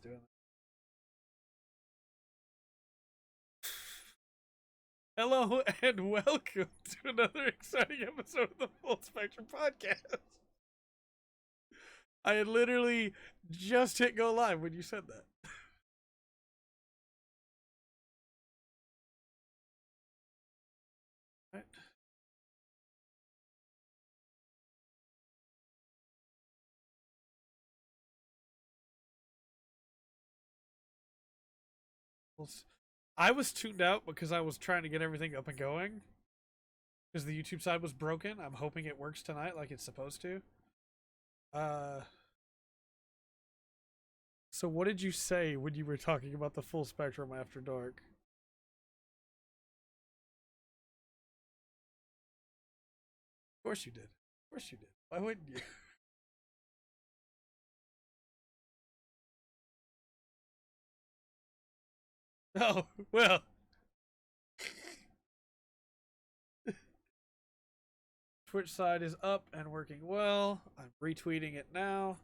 doing that. Hello and welcome to another exciting episode of the Full Spectrum Podcast. I had literally just hit go live when you said that. Right. I was tuned out because I was trying to get everything up and going because the YouTube side was broken. I'm hoping it works tonight like it's supposed to. Uh, so what did you say when you were talking about the Full Spectrum After Dark? Of course you did. Of course you did. Why wouldn't you? Oh, well. Twitch side is up and working well. I'm retweeting it now.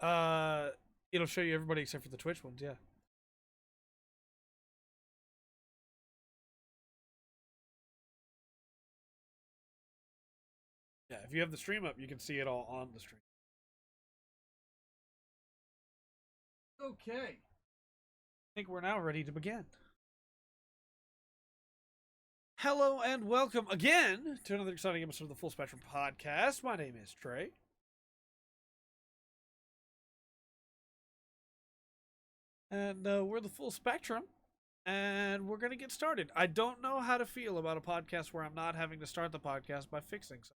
Uh, it'll show you everybody except for the Twitch ones. Yeah. Yeah. If you have the stream up, you can see it all on the stream. Okay. I think we're now ready to begin. Hello and welcome again to another exciting episode of the Full Spectrum Podcast. My name is Trey. And we're the Full Spectrum. And we're going to get started. I don't know how to feel about a podcast where I'm not having to start the podcast by fixing something.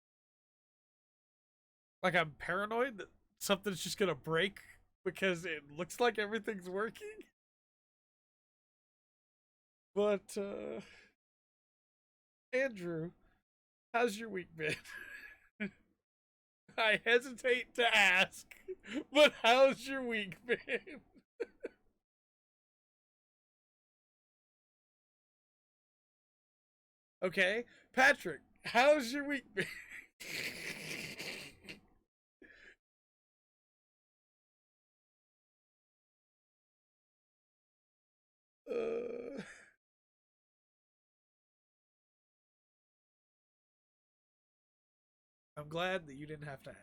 Like, I'm paranoid that something's just going to break because it looks like everything's working. But, Andrew, how's your week been? I hesitate to ask, but how's your week been? Okay, Patrick, how's your week been? uh, I'm glad that you didn't have to ask.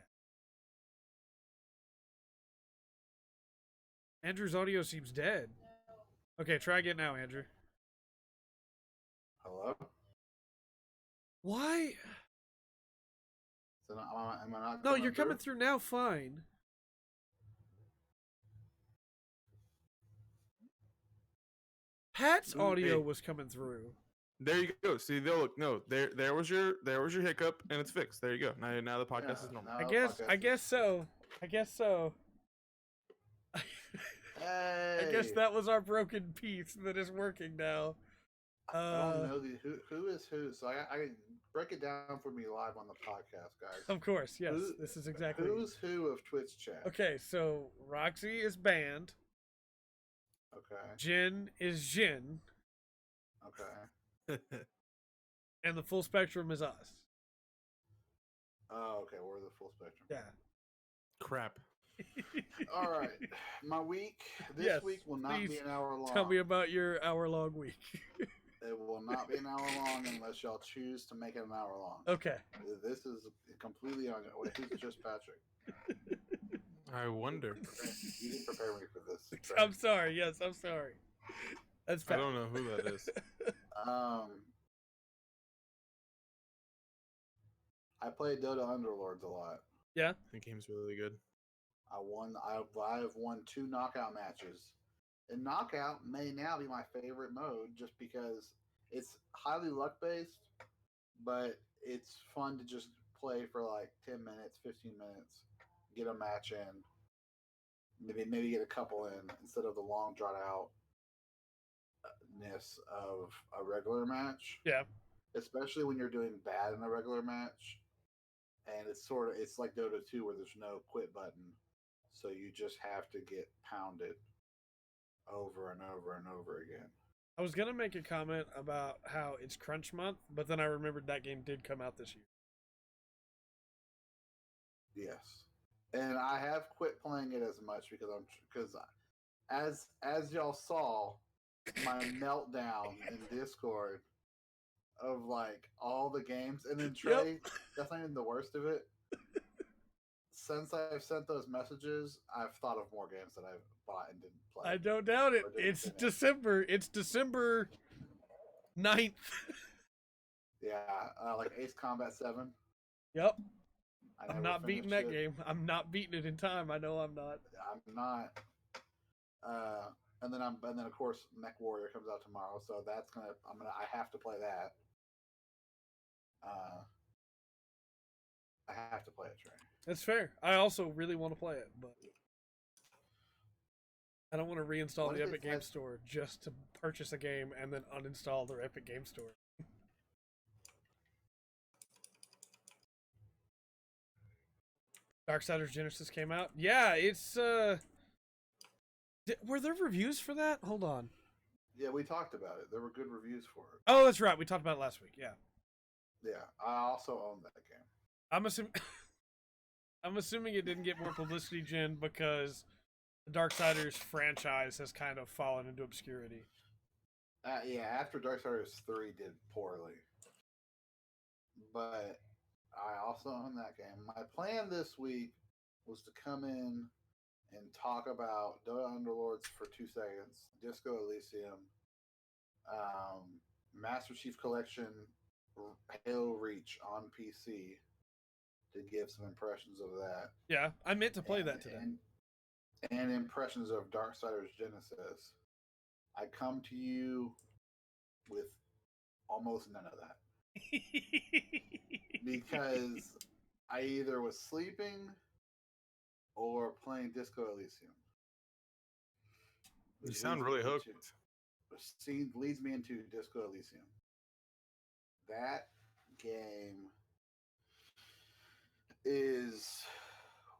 Andrew's audio seems dead. Okay, try again now, Andrew. Hello? Why? So am I not No, coming you're coming through? through now fine. Pat's audio Hey, was coming through. there you go. See, look, no, there was your hiccup, and it's fixed. There you go. Now the podcast is normal. I guess so. I guess so. Hey! I guess that was our broken piece that is working now. I don't know who is who, so I break it down for me live on the podcast, guys. Of course, yes. This is exactly who's who of Twitch chat. Okay, so Roxy is banned. Okay. Jin is Jin. Okay. And the Full Spectrum is us. Oh, okay. We're the Full Spectrum. Yeah. Crap. All right. My week this week will not be an hour long. Tell me about your hour-long week. It will not be an hour long unless y'all choose to make it an hour long. Okay. This is completely on. Wait, who's just Patrick? I wonder. You didn't prepare me for this. I'm sorry. Yes, I'm sorry. That's I don't know who that is. I play Dota Underlords a lot. Yeah. The game's really good. I have won 2 knockout matches. And knockout may now be my favorite mode just because it's highly luck based, but it's fun to just play for like 10 minutes, 15 minutes, get a match in, maybe get a couple in instead of the long drawn out of a regular match, Yeah. especially when you're doing bad in a regular match. And it's like Dota 2 where there's no quit button, so you just have to get pounded over and over and over again. I was gonna make a comment about how it's crunch month, but then I remembered that game did come out this year. Yes, and I have quit playing it as much because as y'all saw, my meltdown in Discord of like all the games, and then Trey, that's not even the worst of it. Since I've sent those messages, I've thought of more games that I've bought and didn't play. I don't doubt it. Or didn't It's finish. December. It's December 9th. Yeah, like Ace Combat 7. Yep. I I'm never not beating finished that it. game. I'm not beating it in time. I know I'm not. I'm not. And then of course Mech Warrior comes out tomorrow, so I have to play that. I have to play it, Trey. That's fair. I also really want to play it, but I don't want to reinstall What the if Epic it Games says- Store just to purchase a game and then uninstall their Epic Games Store. Darksiders Genesis came out. Yeah, it's were there reviews for that? Hold on. Yeah, we talked about it. There were good reviews for it. Oh, that's right. We talked about it last week. Yeah. Yeah, I also own that game. I'm assuming I'm assuming it didn't get more publicity, Jen, because the Darksiders franchise has kind of fallen into obscurity. Yeah, after Darksiders 3 did poorly. But I also own that game. My plan this week was to come in and talk about Dota Underlords for 2 seconds, Disco Elysium, Master Chief Collection, Halo Reach on PC to give some impressions of that. Yeah, I meant to play that today. And impressions of Darksiders Genesis. I come to you with almost none of that. Because I either was sleeping or playing Disco Elysium. You Which sound leads really me hooked. leads me into Disco Elysium. That game is,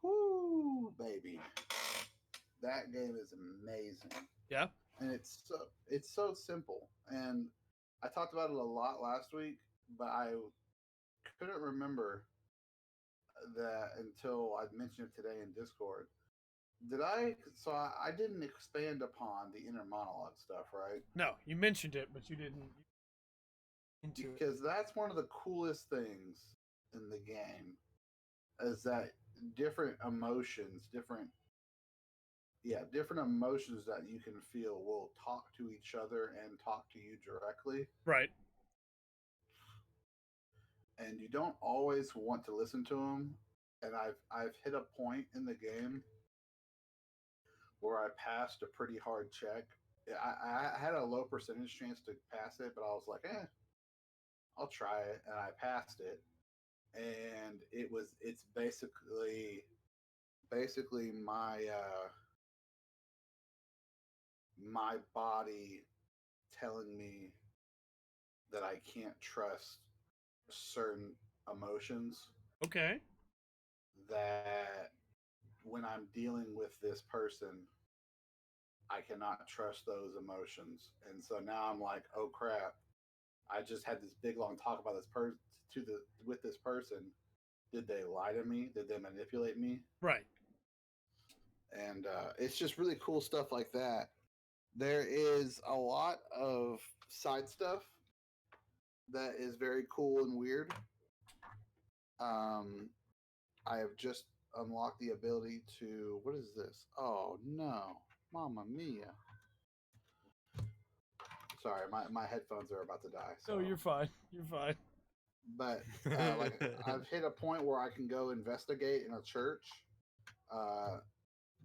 whoo, baby. That game is amazing. Yeah. And it's so simple. And I talked about it a lot last week, but I couldn't remember that until I mentioned it today in Discord. I didn't expand upon the inner monologue stuff, right? No, you mentioned it, but you didn't into it. Because that's one of the coolest things in the game is that different emotions that you can feel will talk to each other and talk to you directly. Right. And you don't always want to listen to them. And I've hit a point in the game where I passed a pretty hard check. I had a low percentage chance to pass it, but I was like, I'll try it, and I passed it. And it's basically my body telling me that I can't trust certain emotions, Okay. that when I'm dealing with this person, I cannot trust those emotions. And so now I'm like, oh crap, I just had this big long talk about with this person. Did they lie to me? Did they manipulate me? Right. And it's just really cool stuff like that. There is a lot of side stuff that is very cool and weird. I have just unlocked the ability to, what is this? Oh no, Mamma Mia! Sorry, my headphones are about to die. So. Oh, you're fine. You're fine. But like I've hit a point where I can go investigate in a church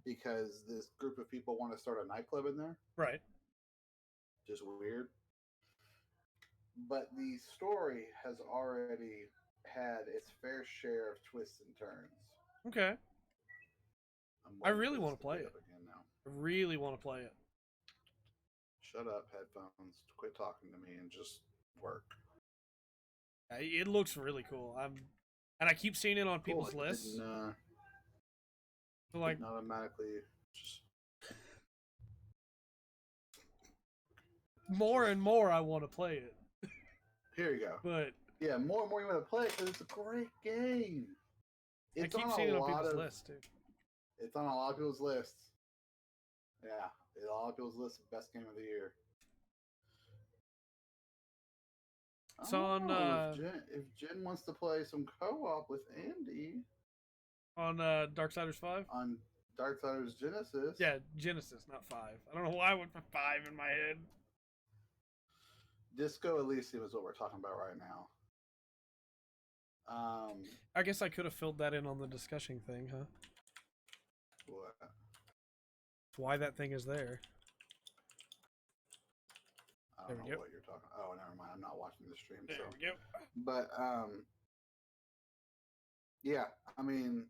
because this group of people want to start a nightclub in there. Right. Just weird. But the story has already had its fair share of twists and turns. Okay. I really want to play it. Again now. I really want to play it. shut up, headphones. Quit talking to me and just work. It looks really cool. And I keep seeing it on Cool. people's lists. So like, Didn't automatically just. more and more, I want to play it. Here you go. But Yeah, more and more you want to play it because it's a great game. It's I keep seeing it on people's lists too. It's on a lot of people's lists. Yeah, a lot of people's lists of best game of the year. It's on if Jen wants to play some co-op with Andy on Darksiders 5. on Darksiders Genesis. Yeah, Genesis, not 5. I don't know why I went for 5 in my head. Disco Elysium is what we're talking about right now. I guess I could have filled that in on the discussion thing, huh? What? Why that thing is there. I There don't we know go. what you're talking. Oh, never mind. I'm not watching the stream. There So. we go. But yeah. I mean,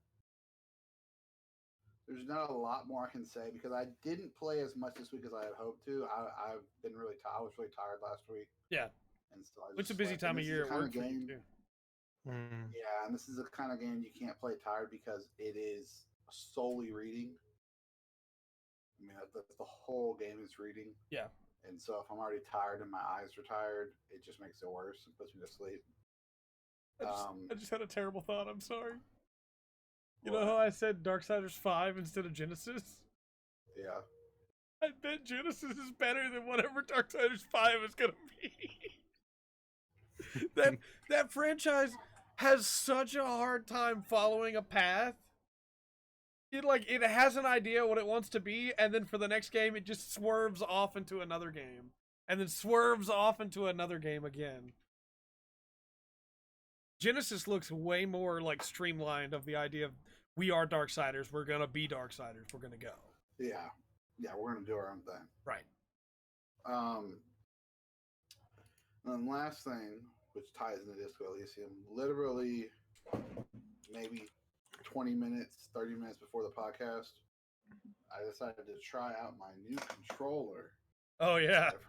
there's not a lot more I can say because I didn't play as much this week as I had hoped to. I've been really tired. I was really tired last week. Yeah. And so I It's a just busy slept. time And of this is year the at kind work of for you game- too. Yeah, and this is the kind of game you can't play tired because it is solely reading. I mean, the whole game is reading. Yeah. And so if I'm already tired and my eyes are tired, it just makes it worse and puts me to sleep. I just had a terrible thought. I'm sorry. You What? know how I said Darksiders 5 instead of Genesis? Yeah. I bet Genesis is better than whatever Darksiders 5 is gonna be. that franchise has such a hard time following a path. It has an idea what it wants to be, and then for the next game it just swerves off into another game. And then swerves off into another game again. Genesis looks way more like streamlined of the idea of we are Darksiders, we're gonna be Darksiders, we're gonna go. Yeah. Yeah, we're gonna do our own thing. Right. And then last thing, which ties into Disco Elysium, literally maybe 20 minutes, 30 minutes before the podcast, I decided to try out my new controller. Oh yeah. I've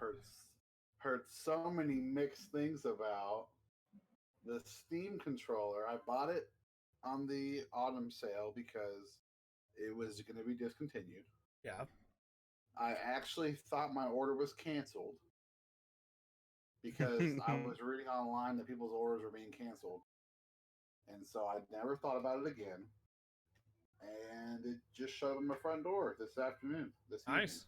heard so many mixed things about the Steam controller. I bought it on the autumn sale because it was going to be discontinued. Yeah. I actually thought my order was canceled because I was reading online that people's orders were being canceled. And so I never thought about it again. And it just showed up at my front door this afternoon. Nice.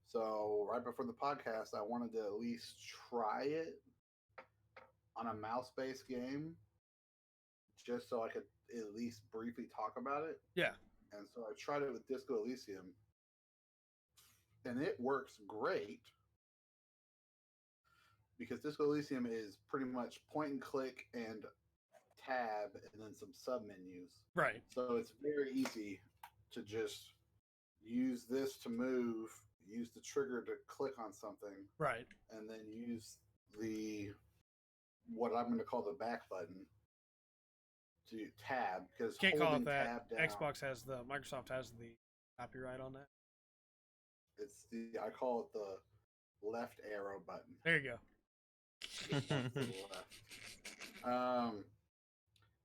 So right before the podcast, I wanted to at least try it on a mouse-based game, just so I could at least briefly talk about it. Yeah. And so I tried it with Disco Elysium, and it works great because Disco Elysium is pretty much point and click and tab and then some sub menus. Right. So it's very easy to just use this to move, use the trigger to click on something, Right. and then use the what I'm going to call the back button to tab because Can't call it holding that. tab down, Microsoft has the copyright on that. it's the I call it the left arrow button. There you go.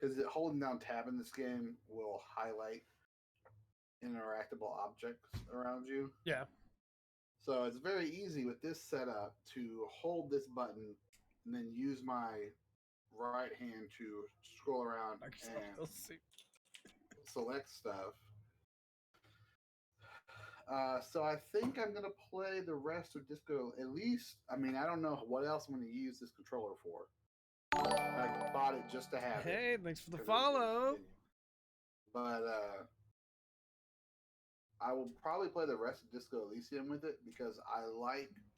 Because holding down tab in this game will highlight interactable objects around you. Yeah. So it's very easy with this setup to hold this button and then use my right hand to scroll around Microsoft and LC. select stuff. So I think I'm going to play the rest of Disco at least. I mean, I don't know what else I'm going to use this controller for. I bought it just to have it. Hey, thanks for the 'cause follow. But I will probably play the rest of Disco Elysium with it because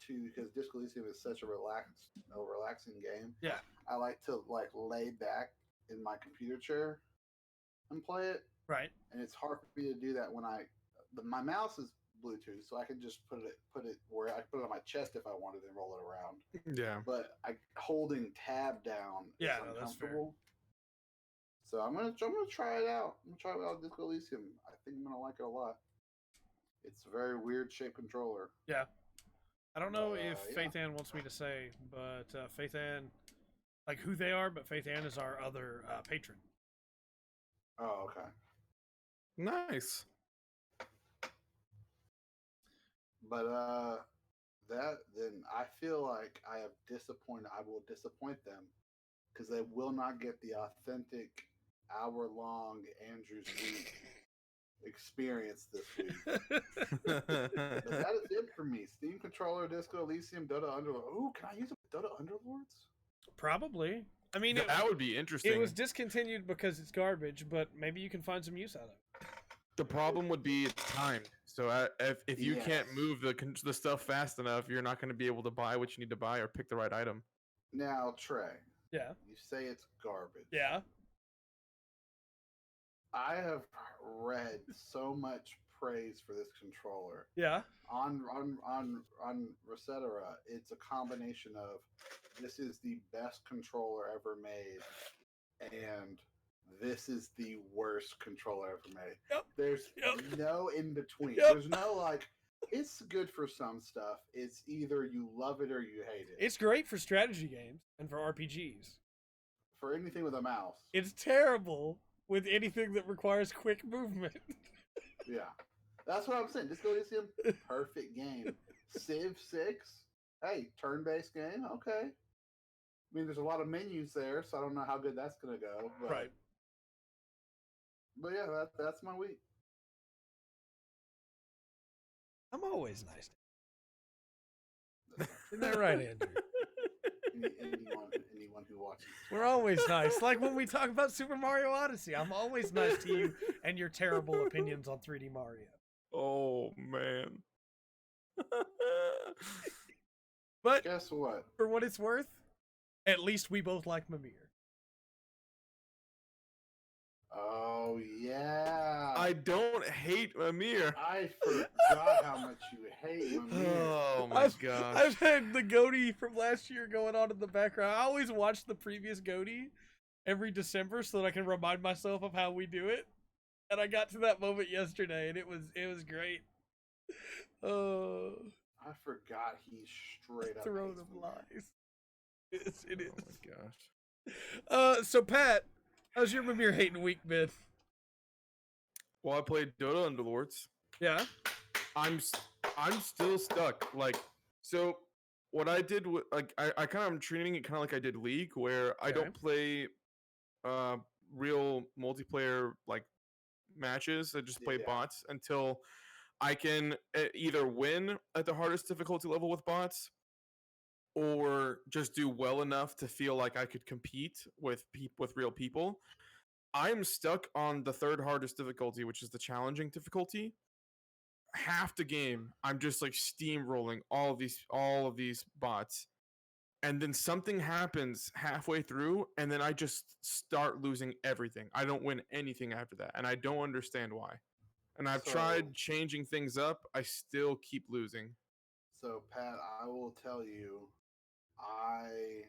because Disco Elysium is such a relaxing game. Yeah. I like to lay back in my computer chair and play it, Right. and it's hard for me to do that when my mouse is Bluetooth, so I can just put it where I can put it on my chest if I wanted and roll it around. Yeah. But holding tab down Yeah, is no, that's fair. uncomfortable. So I'm gonna try it out. I'm gonna try it out with Disco Elysium. I think I'm gonna like it a lot. It's a very weird shaped controller. Yeah. I don't know if Yeah. Faith Ann wants me to say, but Faith Ann, like who they are, but Faith Ann is our other patron. Oh, okay. Nice. But that then I feel like I have disappointed. I will disappoint them because they will not get the authentic hour-long Andrew's Week experience this week. But that is it for me. Steam Controller, Disco Elysium, Dota Underlord. Ooh, can I use it with Dota Underlords? Probably. I mean, That would be interesting. it was discontinued because it's garbage, but maybe you can find some use out of it. The problem would be it's timed. So if you can't Yes. move the stuff fast enough, you're not going to be able to buy what you need to buy or pick the right item. Now, Trey, Yeah. you say it's garbage. Yeah. I have read so much praise for this controller. Yeah. On Resetera, it's a combination of this is the best controller ever made and this is the worst controller ever made. Yep. There's Yep. no in between. Yep. There's no like it's good for some stuff. It's either you love it or you hate it. It's great for strategy games and for RPGs. For anything with a mouse. It's terrible with anything that requires quick movement. Yeah. That's what I'm saying. Disco Elysium, perfect game. Civ 6, hey, turn-based game, okay. I mean, there's a lot of menus there, so I don't know how good that's going to go. But, Right. But yeah, that's my week. I'm always nice. Isn't that right, Andrew? Anyone who watches. We're always nice. Like when we talk about Super Mario Odyssey, I'm always nice to you and your terrible opinions on 3D Mario. Oh man. But Guess what? for what it's worth, at least we both like Mimir. Oh yeah. I don't hate Amir. I forgot how much you hate Mimir. Oh my gosh. I've had the goatee from last year going on in the background. I always watch the previous goatee every December so that I can remind myself of how we do it. And I got to that moment yesterday, and it was great. I forgot he straight up Throne hates of Mimir. lies. Yes, it is. Oh my gosh. So Pat, how's your Mimir hating week been? Well, I played Dota Underlords. Yeah. I'm still stuck. Like, so what I did with I kind of am treating it kind of like I did League, where I Okay. don't play real multiplayer like matches. I just play Yeah. bots until I can either win at the hardest difficulty level with bots, or just do well enough to feel like I could compete with real people. I'm stuck on the third hardest difficulty, which is the challenging difficulty. Half the game, I'm just like steamrolling all of these bots, and then something happens halfway through, and then I just start losing everything. I don't win anything after that, and I don't understand why. And I've So- tried changing things up. I still keep losing. So Pat, I will tell you, I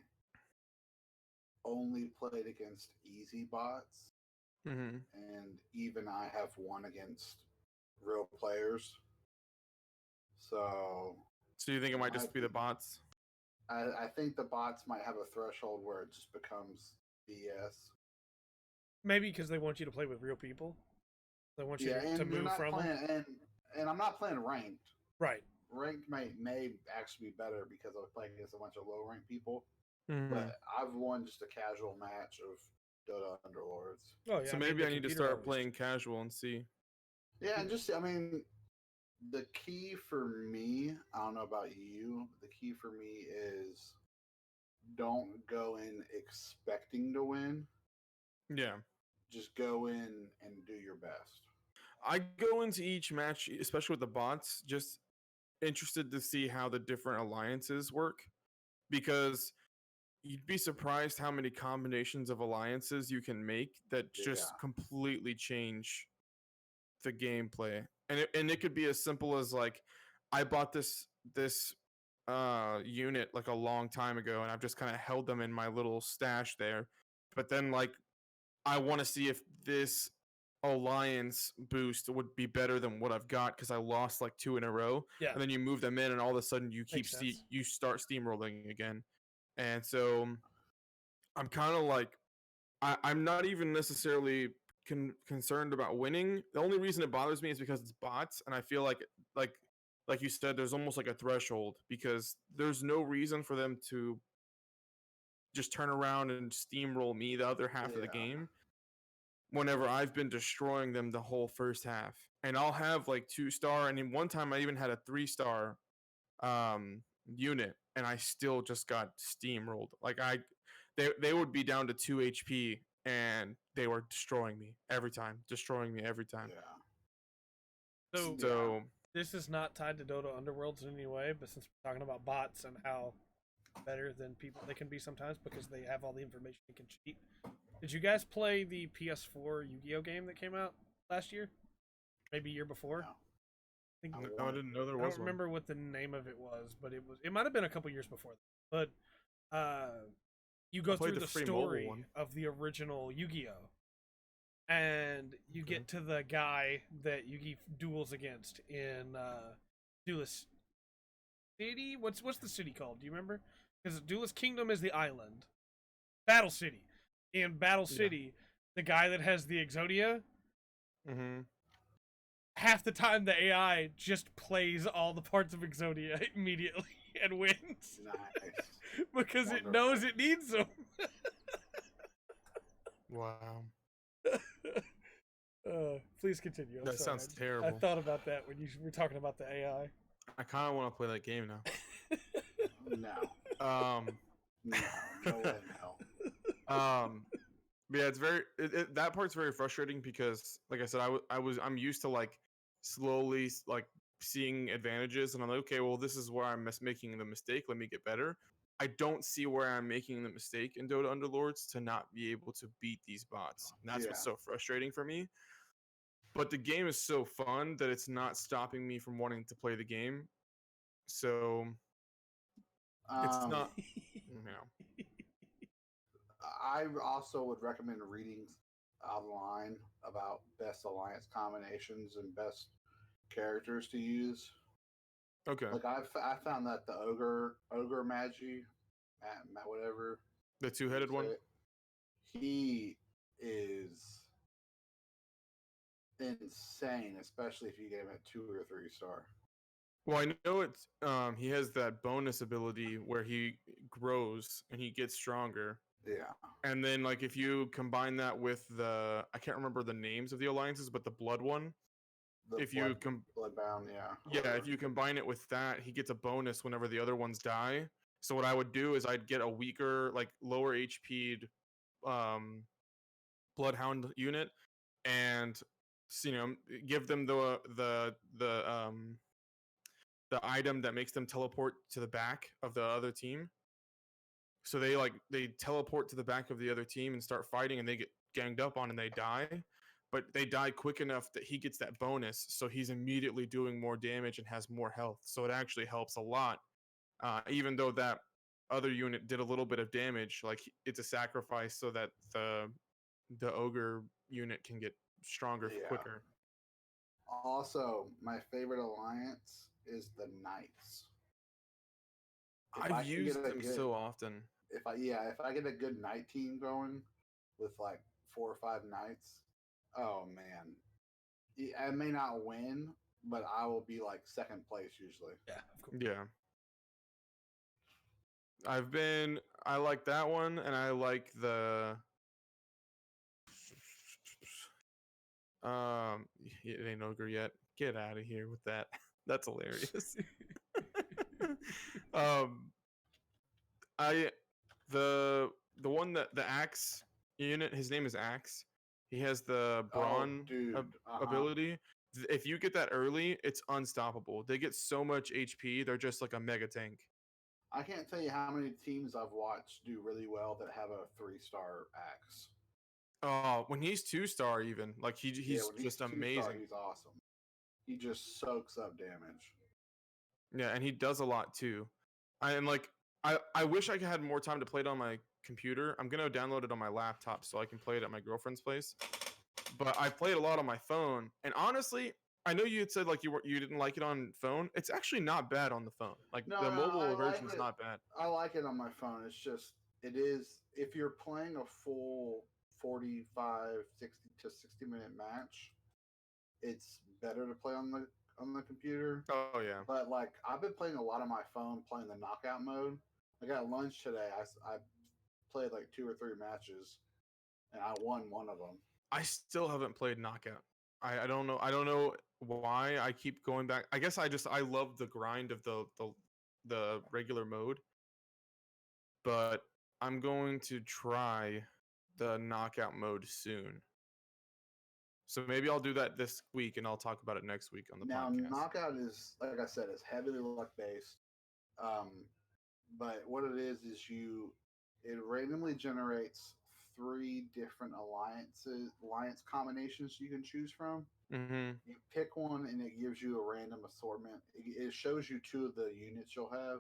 only played against easy bots, Mm-hmm. and even I have won against real players. So So you think it might just be the bots? I think the bots might have a threshold where it just becomes BS. Maybe because they want you to play with real people. They want you Yeah, to and you're move not from them. playing, and I'm not playing ranked. Right. Ranked may actually be better because I was playing against a bunch of low ranked people. Mhm. But I've won just a casual match of Dota Underlords. Oh yeah. So maybe the I need to computer start always- playing casual and see. Yeah, and just I mean, the key for me, I don't know about you, the key for me is don't go in expecting to win. Yeah. Just go in and do your best. I go into each match, especially with the bots, just interested to see how the different alliances work, because you'd be surprised how many combinations of alliances you can make that just Yeah. completely change the gameplay. And it could be as simple as like, I bought this unit like a long time ago, and I've just kind of held them in my little stash there. But then like, I want to see if this alliance boost would be better than what I've got because I lost like 2 in a row. Yeah. And then you move them in, and all of a sudden you keep Makes sense. you start steamrolling again. And so I'm kind of like I'm not even necessarily concerned about winning. The only reason it bothers me is because it's bots, and I feel like like you said, there's almost like a threshold because there's no reason for them to just turn around and steamroll me the other half of the Yeah. game whenever I've been destroying them the whole first half. And I'll have like 2-star, and in one time I even had a 3-star unit, and I still just got steamrolled. Like they would be down to 2 HP, and they were destroying me every time. Yeah. So This is not tied to Dota Underworlds in any way, but since we're talking about bots and how better than people they can be sometimes because they have all the information they can cheat. Did you guys play the PS4 Yu-Gi-Oh game that came out last year? Maybe year before? No. I think I didn't know there I was don't remember what the name of it was, but it might have been a couple years before that. But you go played through the the free mobile story one. of the original Yu-Gi-Oh! And you get to the guy that Yugi duels against in Duelist City. What's the city called? Do you remember? Because Duelist Kingdom is the island. Battle City. In Battle City, the guy that has the Exodia, half the time the AI just plays all the parts of Exodia immediately and wins. Nice. Because Wonderful. it knows it needs them. Wow. Please continue. I'm That sorry. sounds I terrible. thought about that when you were talking about the AI. I kind of want to play that game now. No. Um, No way in hell. but yeah, it's very that part's very frustrating because, like I said, I'm used to like slowly like seeing advantages, and I'm like, okay, well, this is where I'm making the mistake. Let me get better. I don't see where I'm making the mistake in Dota Underlords to not be able to beat these bots. And that's what's Yeah. so frustrating for me. But the game is so fun that it's not stopping me from wanting to play the game. So it's not, you know. I also would recommend reading online about best alliance combinations and best characters to use. Okay. Like I found that the ogre Magi, Matt whatever, The two-headed one. he is insane, especially if you get him at 2 or 3-star. Well, I know it's he has that bonus ability where he grows and he gets stronger. Yeah. And then like if you combine that with the I can't remember the names of the alliances, but the blood one, The Bloodbound, yeah. yeah, if you combine it with that, he gets a bonus whenever the other ones die. So what I would do is I'd get a weaker, like lower HP'd Bloodhound unit, and give them the item that makes them teleport to the back of the other team. So they teleport to the back of the other team and start fighting, and they get ganged up on and they die. But they die quick enough that he gets that bonus, so he's immediately doing more damage and has more health. So it actually helps a lot, even though that other unit did a little bit of damage. Like it's a sacrifice so that the ogre unit can get stronger quicker. Also, my favorite alliance is the Knights. I've used them so often. If I get a good Knight team going with like 4 or 5 Knights, oh man, I may not win, but I will be like second place usually. Yeah, of course. Yeah. I like that one, and I like the it ain't ogre yet. Get out of here with that. That's hilarious. The one that the axe unit, his name is Axe. He has the brawn ability. If you get that early, it's unstoppable. They get so much HP, they're just like a mega tank. I can't tell you how many teams I've watched do really well that have a 3-star Axe. Oh, when he's 2-star, even like he's just amazing. He's awesome. He just soaks up damage. Yeah, and he does a lot too. I wish I had more time to play it on my computer. I'm gonna download it on my laptop so I can play it at my girlfriend's place. but I played a lot on my phone, and honestly, I know you had said like you didn't like it on phone. It's actually not bad on the phone. Like No, the I mobile like version is it. not bad. I like it on my phone. It's just it is if you're playing a full 45, 60 to 60-minute match, it's better to play on the computer. Oh yeah. But like I've been playing a lot on my phone, playing the knockout mode. I got lunch today. I played like 2 or 3 matches, and I won one of them. I still haven't played Knockout. I don't know. I don't know why I keep going back. I guess I love the grind of the regular mode, but I'm going to try the knockout mode soon. So maybe I'll do that this week, and I'll talk about it next week on the Now, podcast. knockout is like I said, is heavily luck based. Um, but what it is it randomly generates 3 different alliance combinations you can choose from. Mm-hmm. You pick one, and it gives you a random assortment. It shows you 2 of the units you'll have,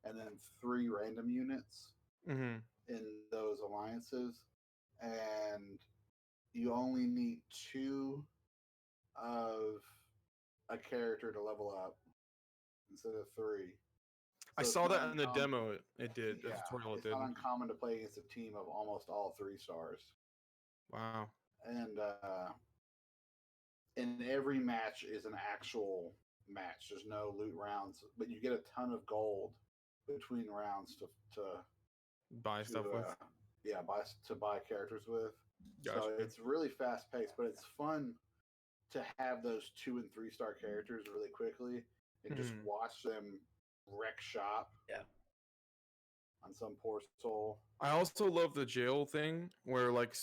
and then 3 random units Mm-hmm. in those alliances, and you only need 2 of a character to level up instead of 3. I So it's saw not that in the uncommon. demo. It did. The Yeah, tutorial it it's did. not uncommon to play against a team of almost all 3 stars. Wow. And every match is an actual match. There's no loot rounds, but you get a ton of gold between rounds to Buy stuff with. buy characters with. Gotcha. So it's really fast paced, but it's fun to have those 2 and 3 star characters really quickly and just watch them wreck shop. Yeah. On some poor soul. I also love the jail thing where like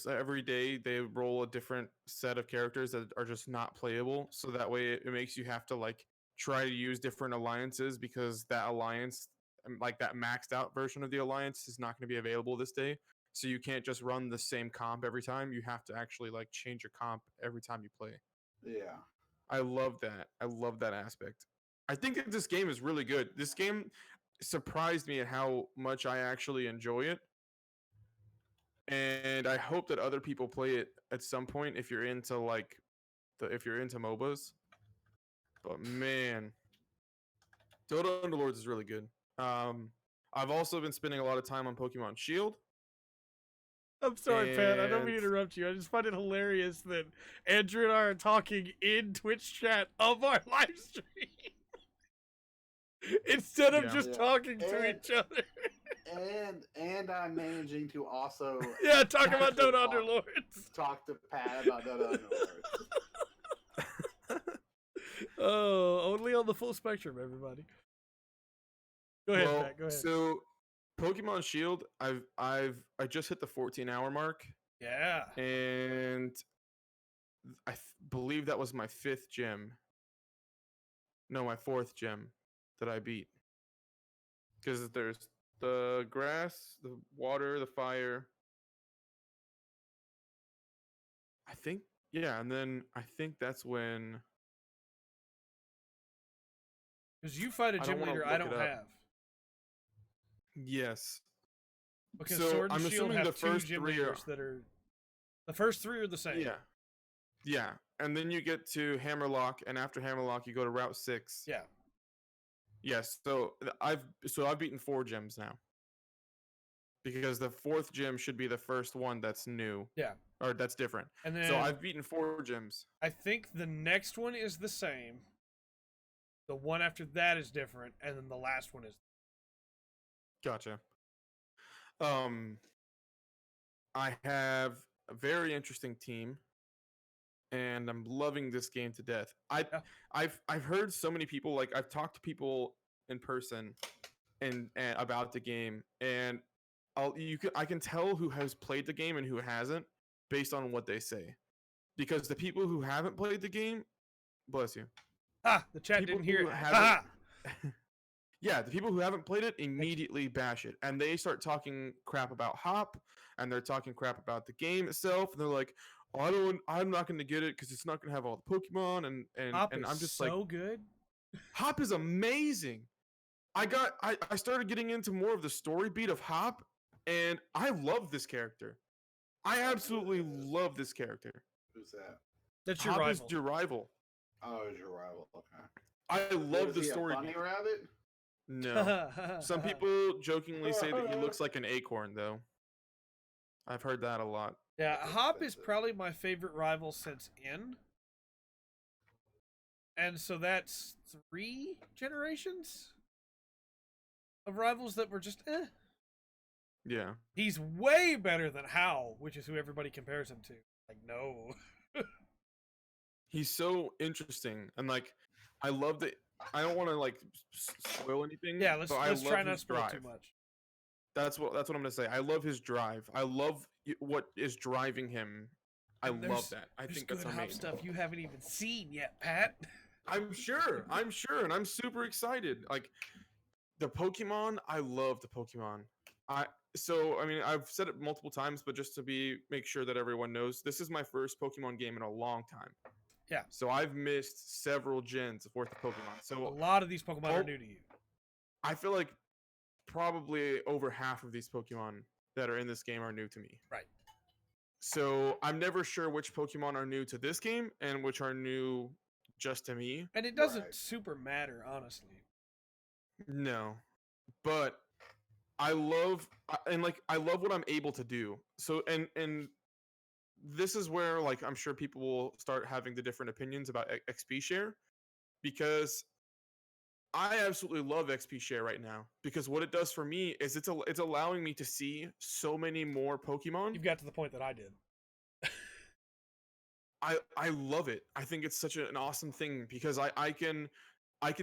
every day they roll a different set of characters that are just not playable. So that way it makes you have to like try to use different alliances because that alliance, like that maxed out version of the alliance, is not going to be available this day. So you can't just run the same comp every time. You have to actually like change your comp every time you play. Yeah. I love that. I love that aspect. I think that this game is really good. This game surprised me at how much I actually enjoy it. And I hope that other people play it at some point if you're into MOBAs. But man, Dota Underlords is really good. I've also been spending a lot of time on Pokemon Shield. I'm sorry, Pat. I don't mean to interrupt you. I just find it hilarious that Andrew and I are talking in Twitch chat of our live stream instead of just talking to each other. And I'm managing to also talk about Dota Underlords. Talk to Pat about Dota Underlords. Oh, only on the full spectrum, everybody. Go ahead, Pat. Go ahead. So Pokemon Shield, I just hit the 14-hour mark. Yeah. And I believe that was my 5th gym. No, my 4th gym that I beat. Because there's the grass, the water, the fire. I think, and then I think that's when. Because you fight a gym leader I don't have. Yes. Because Sword and Shield have 2 gym leaders that are. The first 3 are the same. Yeah. Yeah. And then you get to Hammerlock, and after Hammerlock, you go to Route 6. Yeah. Yes. So I've beaten 4 gyms now. Because the 4th gym should be the first one that's new. Yeah. Or that's different. And then, so I've beaten 4 gyms. I think the next one is the same. The one after that is different, and then the last one is. Gotcha. I have a very interesting team, and I'm loving this game to death. I've heard so many people, like I've talked to people in person and about the game, and I can tell who has played the game and who hasn't based on what they say, because the people who haven't played the game, bless you. The chat didn't hear it. Yeah, the people who haven't played it immediately bash it, and they start talking crap about Hop, and they're talking crap about the game itself, and they're like, I'm not going to get it because it's not going to have all the Pokemon, and Hop and is I'm just so good. Hop is amazing. I started getting into more of the story beat of Hop, and I love this character. I absolutely love this character. Who's that? That's your Hop rival. is your rival. Oh, it's your rival. Okay. I love Is the he story. a bunny rabbit? No. Some people jokingly say that he looks like an acorn, though. I've heard that a lot. Yeah, That's Hop is offensive. probably my favorite rival since N. And so that's 3 generations of rivals that were just eh. Yeah. He's way better than Hao, which is who everybody compares him to. Like, no. He's so interesting, and like, I love that. I don't want to like spoil anything. Yeah, let's but I let's love try not to his spoil drive. too much. That's what I'm gonna say. I love his drive. I love what is driving him. I And love that. I There's think good that's Hop amazing. stuff you haven't even seen yet, Pat. I'm sure, and I'm super excited. Like the Pokemon, I love the Pokemon. I mean, I've said it multiple times, but just to make sure that everyone knows, this is my first Pokemon game in a long time. Yeah. So I've missed several gens worth of Pokemon. A So lot of these Pokemon are new to you. I feel like probably over half of these Pokemon that are in this game are new to me. Right. So I'm never sure which Pokemon are new to this game and which are new just to me. And it doesn't Right. super matter, honestly. No. But I love what I'm able to do. So and this is where like I'm sure people will start having the different opinions about XP share, because I absolutely love XP share right now, because what it does for me is it's allowing me to see so many more Pokemon. You've got to the point that I did. I love it. I think it's such an awesome thing, because I can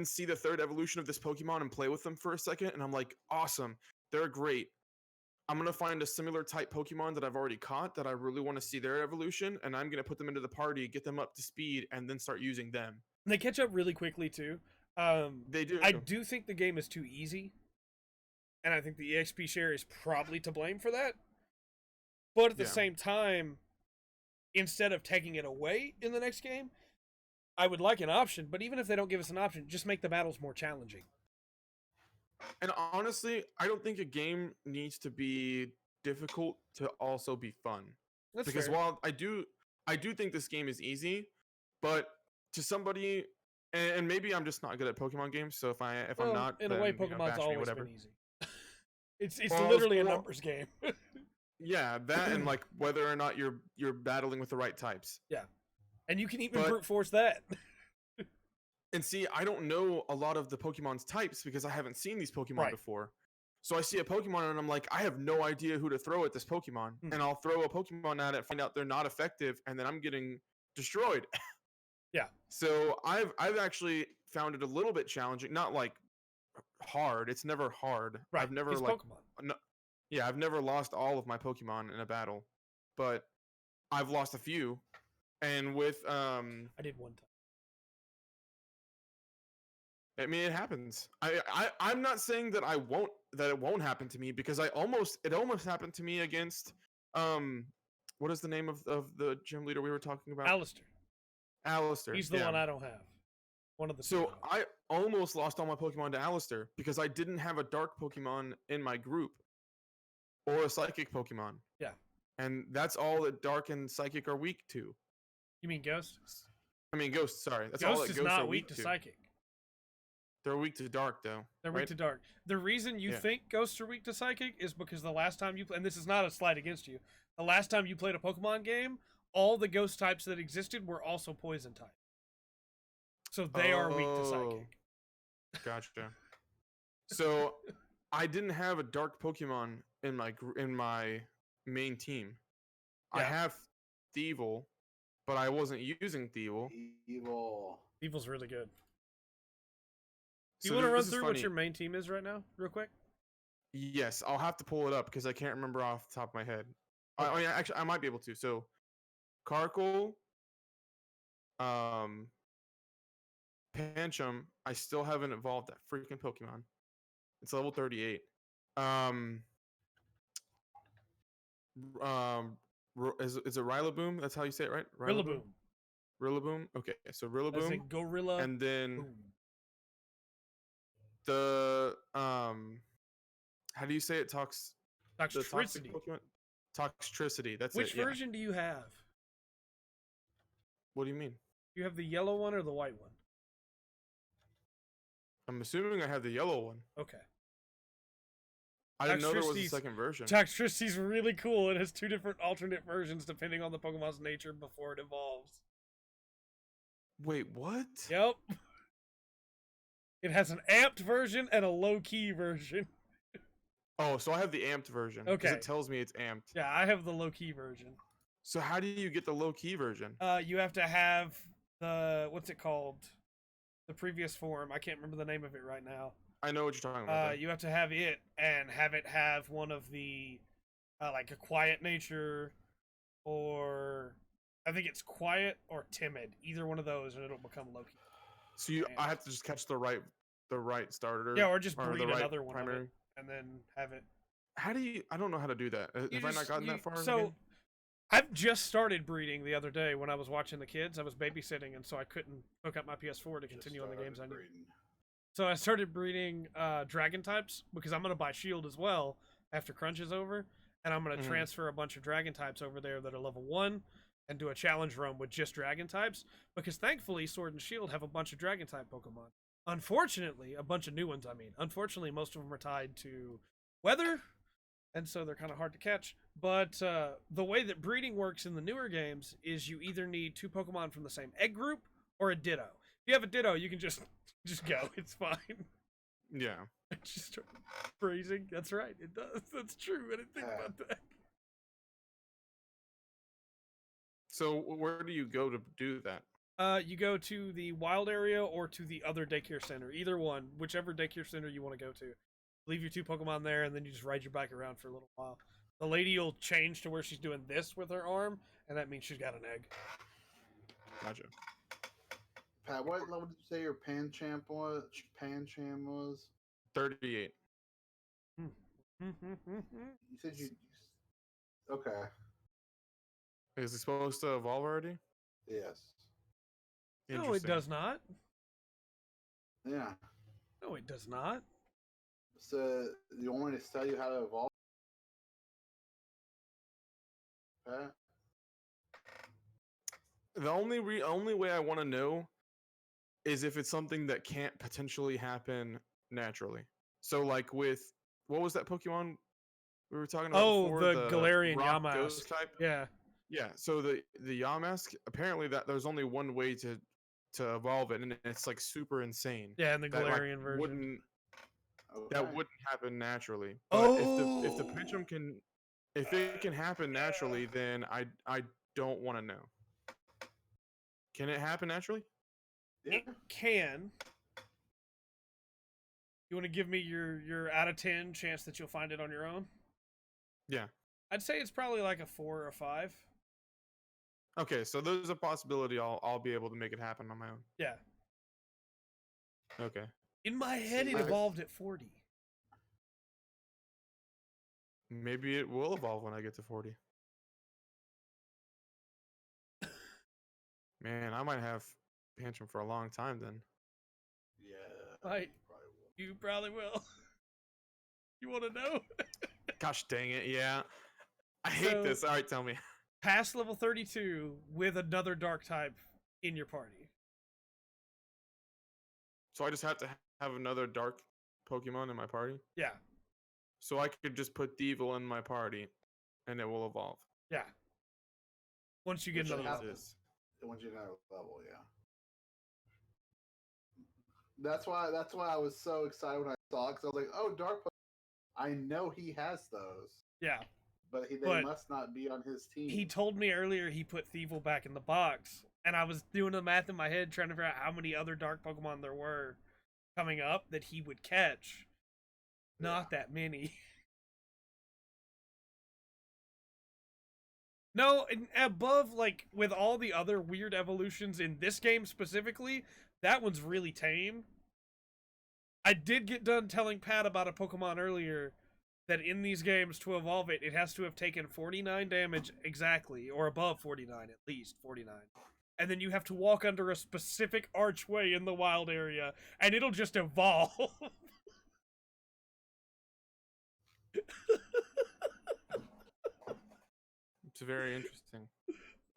see the third evolution of this Pokemon and play with them for a second, and I'm like, awesome, they're great. I'm gonna find a similar type Pokemon that I've already caught that I really want to see their evolution, and I'm gonna put them into the party, get them up to speed, and then start using them. And they catch up really quickly too. They do. I do think the game is too easy, and I think the EXP share is probably to blame for that. But at the Yeah. same time, instead of taking it away in the next game, I would like an option. But even if they don't give us an option, just make the battles more challenging. And honestly, I don't think a game needs to be difficult to also be fun. That's Because fair. while I do think this game is easy, but to somebody, and maybe I'm just not good at Pokemon games, so if I'm Well, not, in a way, then, you know, Pokemon's bash me, always whatever. been easy. It's Well, literally a well- numbers game. Yeah, that and like whether or not you're battling with the right types. And you can even But- brute force that. And see, I don't know a lot of the Pokemon's types because I haven't seen these Pokemon Right. before. So I see a Pokemon and I'm like, I have no idea who to throw at this Pokemon. Hmm. And I'll throw a Pokemon at it, find out they're not effective, and then I'm getting destroyed. Yeah. So I've actually found it a little bit challenging. Not like hard. It's never hard. Right. I've never it's like Pokemon. yeah, I've never lost all of my Pokemon in a battle. But I've lost a few. And with I did one time. I mean, it happens. I'm not saying that it won't happen to me, because it almost happened to me against what is the name of the gym leader we were talking about? Alistair. He's the yeah. one I don't have. One of the So two I don't. I almost lost all my Pokemon to Alistair because I didn't have a dark Pokemon in my group or a psychic Pokemon. Yeah. And that's all that dark and psychic are weak to. You mean Ghost? I mean, ghosts, sorry. That's all Ghost that is ghosts not are weak to psychic. They're weak to dark, though. They're right? weak to dark. The reason you Yeah. think ghosts are weak to psychic is because the last time you and this is not a slight against you. The last time you played a Pokemon game, all the ghost types that existed were also poison type. So they are weak to Oh. psychic. Gotcha. So I didn't have a dark Pokemon in my main team. I Yeah. have Thievul, but I wasn't using Thievul. Evil. Evil's really good. Do So you want to run this is through what funny. your main team is right now, real quick? Yes, I'll have to pull it up because I can't remember off the top of my head. I mean, actually, I might be able to. So, Karkle, Pancham, I still haven't evolved that freaking Pokemon. It's level 38. Is it Rillaboom? That's how you say it, right? Rillaboom. Rillaboom. Okay, so As Rillaboom, in Gorilla. and then Boom. the how do you say it? The toxic Toxtricity. Pokemon? Toxtricity. That's Which it. Yeah. version do you have? What do you mean? Do you have the yellow one or the white one? I'm assuming I have the yellow one. Okay. I didn't know there was a Toxtricity's- second version. Toxtricity's really cool. It has 2 different alternate versions depending on the Pokemon's nature before it evolves. Wait, what? Yep. It has an amped version and a low-key version. Oh, so I have the amped version. 'cause Okay. It tells me it's amped. Yeah, I have the low-key version. So how do you get the low key version? You have to have the, what's it called? The previous form. I can't remember the name of it right now. I know what you're talking about. though. You have to have it and have it have one of the, like a quiet nature, or I think it's quiet or timid. Either one of those, and it'll become low-key. So I have to just catch the right starter. Yeah, or just or breed the right another one primary. of it, and then have it. How do you? I don't know how to do that. You Have I not just- gotten you- that far? in the So, game? I've just started breeding the other day when I was watching the kids. I was babysitting, and so I couldn't hook up my PS4 to Just continue on the games I started need. breeding. So I started breeding dragon types because I'm gonna buy Shield as well after Crunch is over, and I'm gonna Mhm. transfer a bunch of dragon types over there that are level 1 and do a challenge run with just dragon types, because thankfully Sword and Shield have a bunch of dragon type Pokemon. Unfortunately, a bunch of new ones, I mean. Unfortunately, most of them are tied to weather, and so they're kind of hard to catch. But the way that breeding works in the newer games is you either need 2 Pokemon from the same egg group or a Ditto. If you have a Ditto, you can just go. It's fine. Yeah. I just started phrasing. That's right. It does. That's true. I didn't think about that. So where do you go to do that? You go to the wild area or to the other daycare center. Either one, whichever daycare center you want to go to. Leave your 2 Pokemon there, and then you just ride your bike around for a little while. The lady will change to where she's doing this with her arm, and that means she's got an egg. Gotcha. Pat, what level did you say your Pancham was? 38. You said you. Okay. Is it supposed to evolve already? Yes. No, it Interesting. does not. Yeah. No, it does not. So you want me to tell you how to evolve? Pat? The only way I want to know is if it's something that can't potentially happen naturally. So like with what was that Pokemon we were talking about Oh, before? the Galarian rock Yamask. ghost type? Yeah. Yeah, so the Yamask, apparently that there's only one way to evolve it, and it's like super insane. Yeah, and the That, like, Galarian version. that Okay. wouldn't happen naturally. But if the Oh. Pinchum can, if it can happen naturally, then I don't want to know. Can it happen naturally? Yeah. It can. You want to give me your out of 10 chance that you'll find it on your own? Yeah. I'd say it's probably like a 4 or a 5. Okay, so there's a possibility I'll be able to make it happen on my own. Yeah. Okay. In my head, it Nice. evolved at 40. Maybe it will evolve when I get to 40. Man, I might have Pancham for a long time then. Yeah. Right. you probably will. You probably will. You want to know? Gosh dang it, yeah. I hate So- this. Alright, tell me. Past level 32 with another dark type in your party. So I just have to have another dark Pokemon in my party? Yeah. So I could just put Deevil in my party and it will evolve. Yeah. Once you get Which another level. happens. Once you get another level, yeah. That's why I was so excited when I saw it, because I was like, oh, Dark Pokemon. I know he has those, Yeah. but they But must not be on his team. He told me earlier he put Thievul back in the box, and I was doing the math in my head trying to figure out how many other dark Pokemon there were coming up that he would catch. Not that many. No, and above, like, with all the other weird evolutions in this game specifically, that one's really tame. I did get done telling Pat about a Pokemon earlier that in these games, to evolve it, it has to have taken 49 damage exactly, or above 49, at least 49. And then you have to walk under a specific archway in the wild area, and it'll just evolve. very interesting.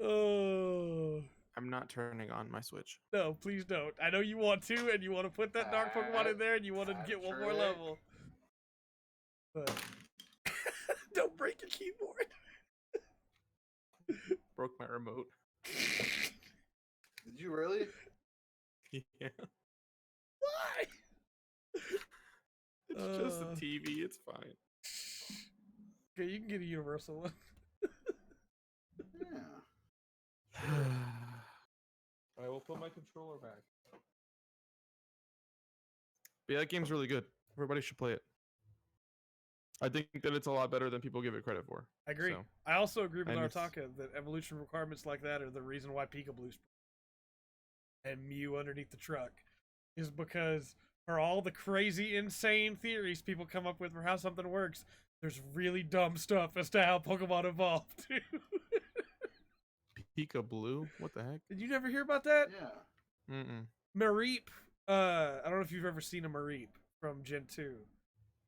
Oh. I'm not turning on my Switch. No, please don't. I know you want to, and you want to put that dark Pokemon in there, and you want to get one more Patrick. level. But don't break your keyboard. Broke my remote. Did you really? Yeah. Why? It's just a TV. It's fine. Okay, you can get a universal one. Yeah. I will put my controller back. But yeah, that game's really good. Everybody should play it. I think that it's a lot better than people give it credit for. I agree. So, I also agree with and it's- Artaka that evolution requirements like that are the reason why Pikalu's and Mew underneath the truck is because for all the crazy, insane theories people come up with for how something works, there's really dumb stuff as to how Pokemon evolved too. Pika Blue? What the heck? Did you never hear about that? Yeah. Mm-mm. Mareep. I don't know if you've ever seen a Mareep from Gen 2.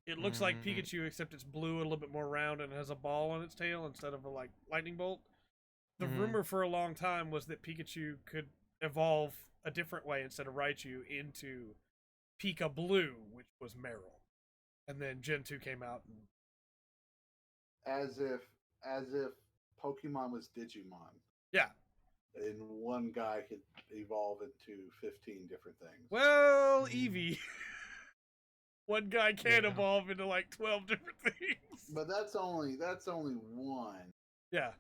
It looks like Mm. Pikachu, except it's blue and a little bit more round and has a ball on its tail instead of a like lightning bolt. The Mhm. rumor for a long time was that Pikachu could evolve a different way instead of Raichu into Pika Blue, which was Meryl. And then Gen 2 came out and As if Pokemon was Digimon. yeah. And one guy could evolve into 15 different things. Well, Eevee. One guy can Yeah. evolve into like 12 different things. But that's only one. Yeah.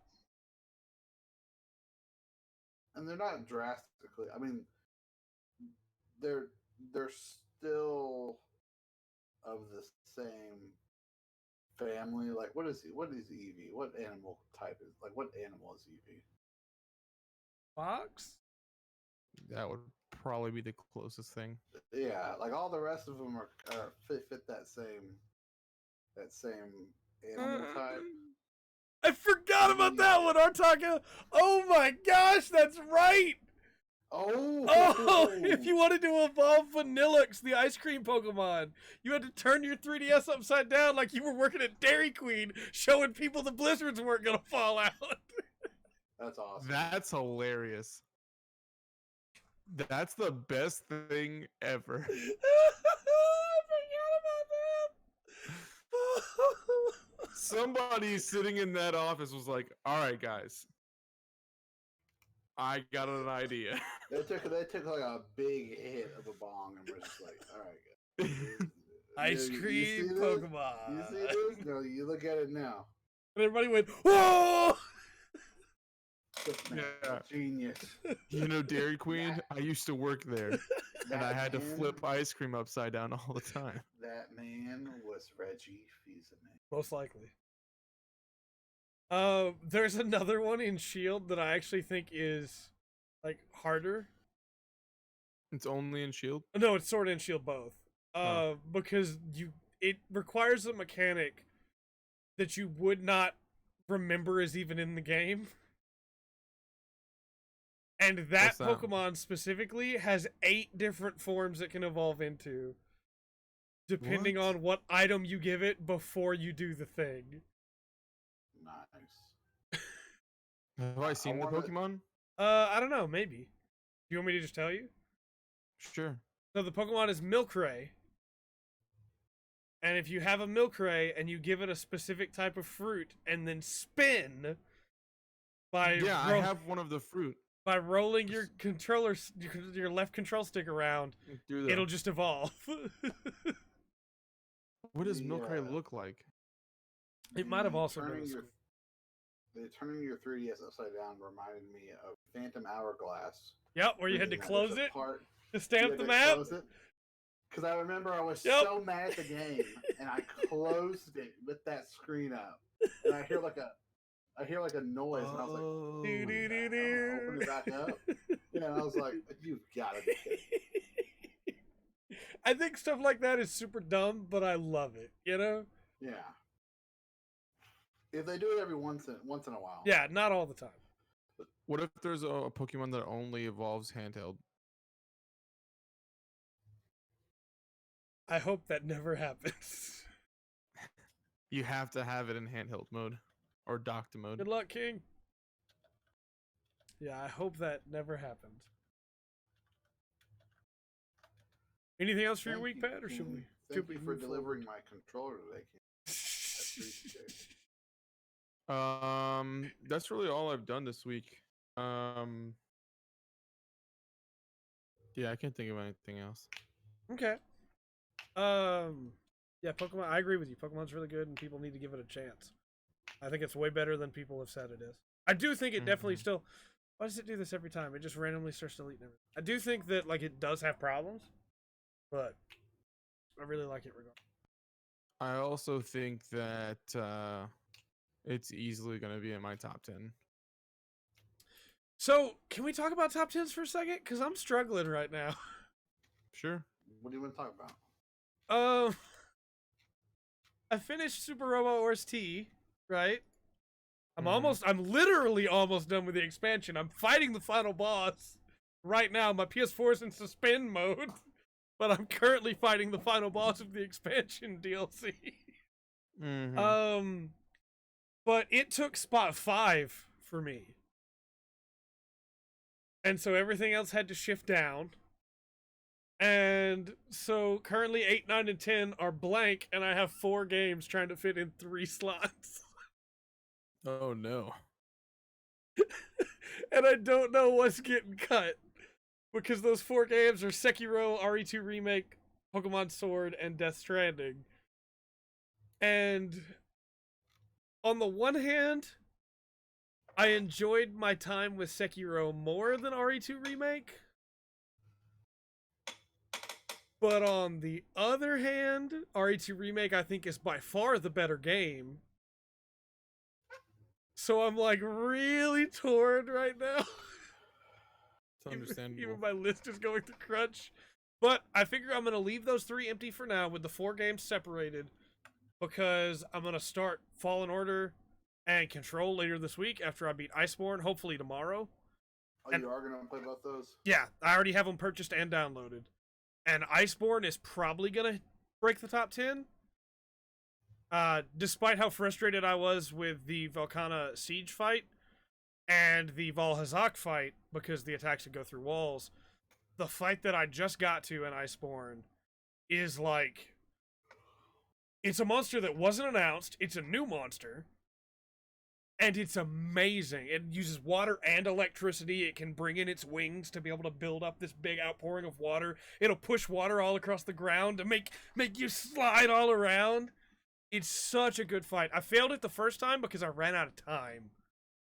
And they're not drastically. I mean, they're still of the same family. Like, what is Eevee? What animal type is what animal is Eevee? Fox? That would probably be the closest thing. Yeah, like all the rest of them are fit that same animal type. I forgot about that one, Artaka. Oh my gosh, that's right. Oh, Oh, if you wanted to evolve Vanillux, the ice cream Pokemon, you had to turn your 3DS upside down like you were working at Dairy Queen, showing people the blizzards weren't gonna fall out. that's awesome. That's hilarious. That's the best thing ever. I forgot about that. Somebody sitting in that office was like, "All right, guys, I got an idea." They took like a big hit of a bong and were just like, all right, guys. Ice You cream see this? Pokemon. You see this? No, you look at it now. And everybody went, whoa! This man, Yeah. genius. You know, Dairy Queen. I used to work there, and I That had to man- flip ice cream upside down all the time. That man was Reggie Fils-Aimé. Most likely. There's another one in Shield that I actually think is like harder. It's only in Shield. No, it's Sword and Shield both. Oh. Because it requires a mechanic that you would not remember is even in the game. And that What's that? Pokemon specifically has 8 different forms it can evolve into, depending What? on what item you give it before you do the thing. Nice. Have I seen the wanna- Pokemon? I don't know, maybe. Do you want me to just tell you? Sure. So the Pokemon is Milkray. And if you have a Milkray and you give it a specific type of fruit and then spin by Yeah, I have one of the fruit. by rolling your controller your left control stick around, Do that. it'll just evolve. What does Milkray Yeah. look like? It might have The also been turning a your, the turning your 3DS upside down reminded me of Phantom Hourglass. Yep, where you had to There's close a it part- to stamp the map. Because I remember I was Yep. so mad at the game, and I closed it with that screen up, and I hear like a noise, and I was like, Oh. Do, do, do, "Oh, open do. it back up." Yeah, and I was like, "You've got to be kidding!" I think stuff like that is super dumb, but I love it. You know? Yeah. If they do it every once in a while. Yeah, not all the time. What if there's a Pokemon that only evolves handheld? I hope that never happens. You have to have it in handheld mode or docked mode. Good luck, King. Yeah, I hope that never happens. Anything else for your week, Pat, or should we? Thank you for delivering my controller today, King. I appreciate it. That's really all I've done this week. Yeah, I can't think of anything else. Okay. Yeah, Pokemon. I agree with you. Pokemon's really good, and people need to give it a chance. I think it's way better than people have said it is. I do think it definitely still. Why does it do this every time? It just randomly starts deleting everything. I do think that like it does have problems, but I really like it regardless. I also think that it's easily going to be in my top 10. So, can we talk about top 10s for a second? Because I'm struggling right now. Sure. What do you want to talk about? I finished Super Robo Wars T, right? I'm literally almost done with the expansion. I'm fighting the final boss right now. My PS4 is in suspend mode, but I'm currently fighting the final boss of the expansion DLC. But it took spot 5 for me. And so everything else had to shift down. And so currently 8, 9, and 10 are blank, and I have 4 games trying to fit in 3 slots. Oh no. And I don't know what's getting cut. Because those 4 games are Sekiro, RE2 Remake, Pokemon Sword, and Death Stranding. And on the one hand, I enjoyed my time with Sekiro more than RE2 Remake. But on the other hand, RE2 Remake I think is by far the better game. So I'm like really torn right now. It's understandable. Even my list is going to crunch. But I figure I'm going to leave those 3 empty for now with the 4 games separated. Because I'm going to start Fallen Order and Control later this week after I beat Iceborne, hopefully tomorrow. Oh, you are going to play both those? Yeah, I already have them purchased and downloaded. And Iceborne is probably going to break the top 10. Despite how frustrated I was with the Velkhana siege fight and the Valhazak fight, because the attacks would go through walls, the fight that I just got to in Iceborne is like... It's a monster that wasn't announced. It's a new monster. And it's amazing. It uses water and electricity. It can bring in its wings to be able to build up this big outpouring of water. It'll push water all across the ground to make you slide all around. It's such a good fight. I failed it the first time because I ran out of time.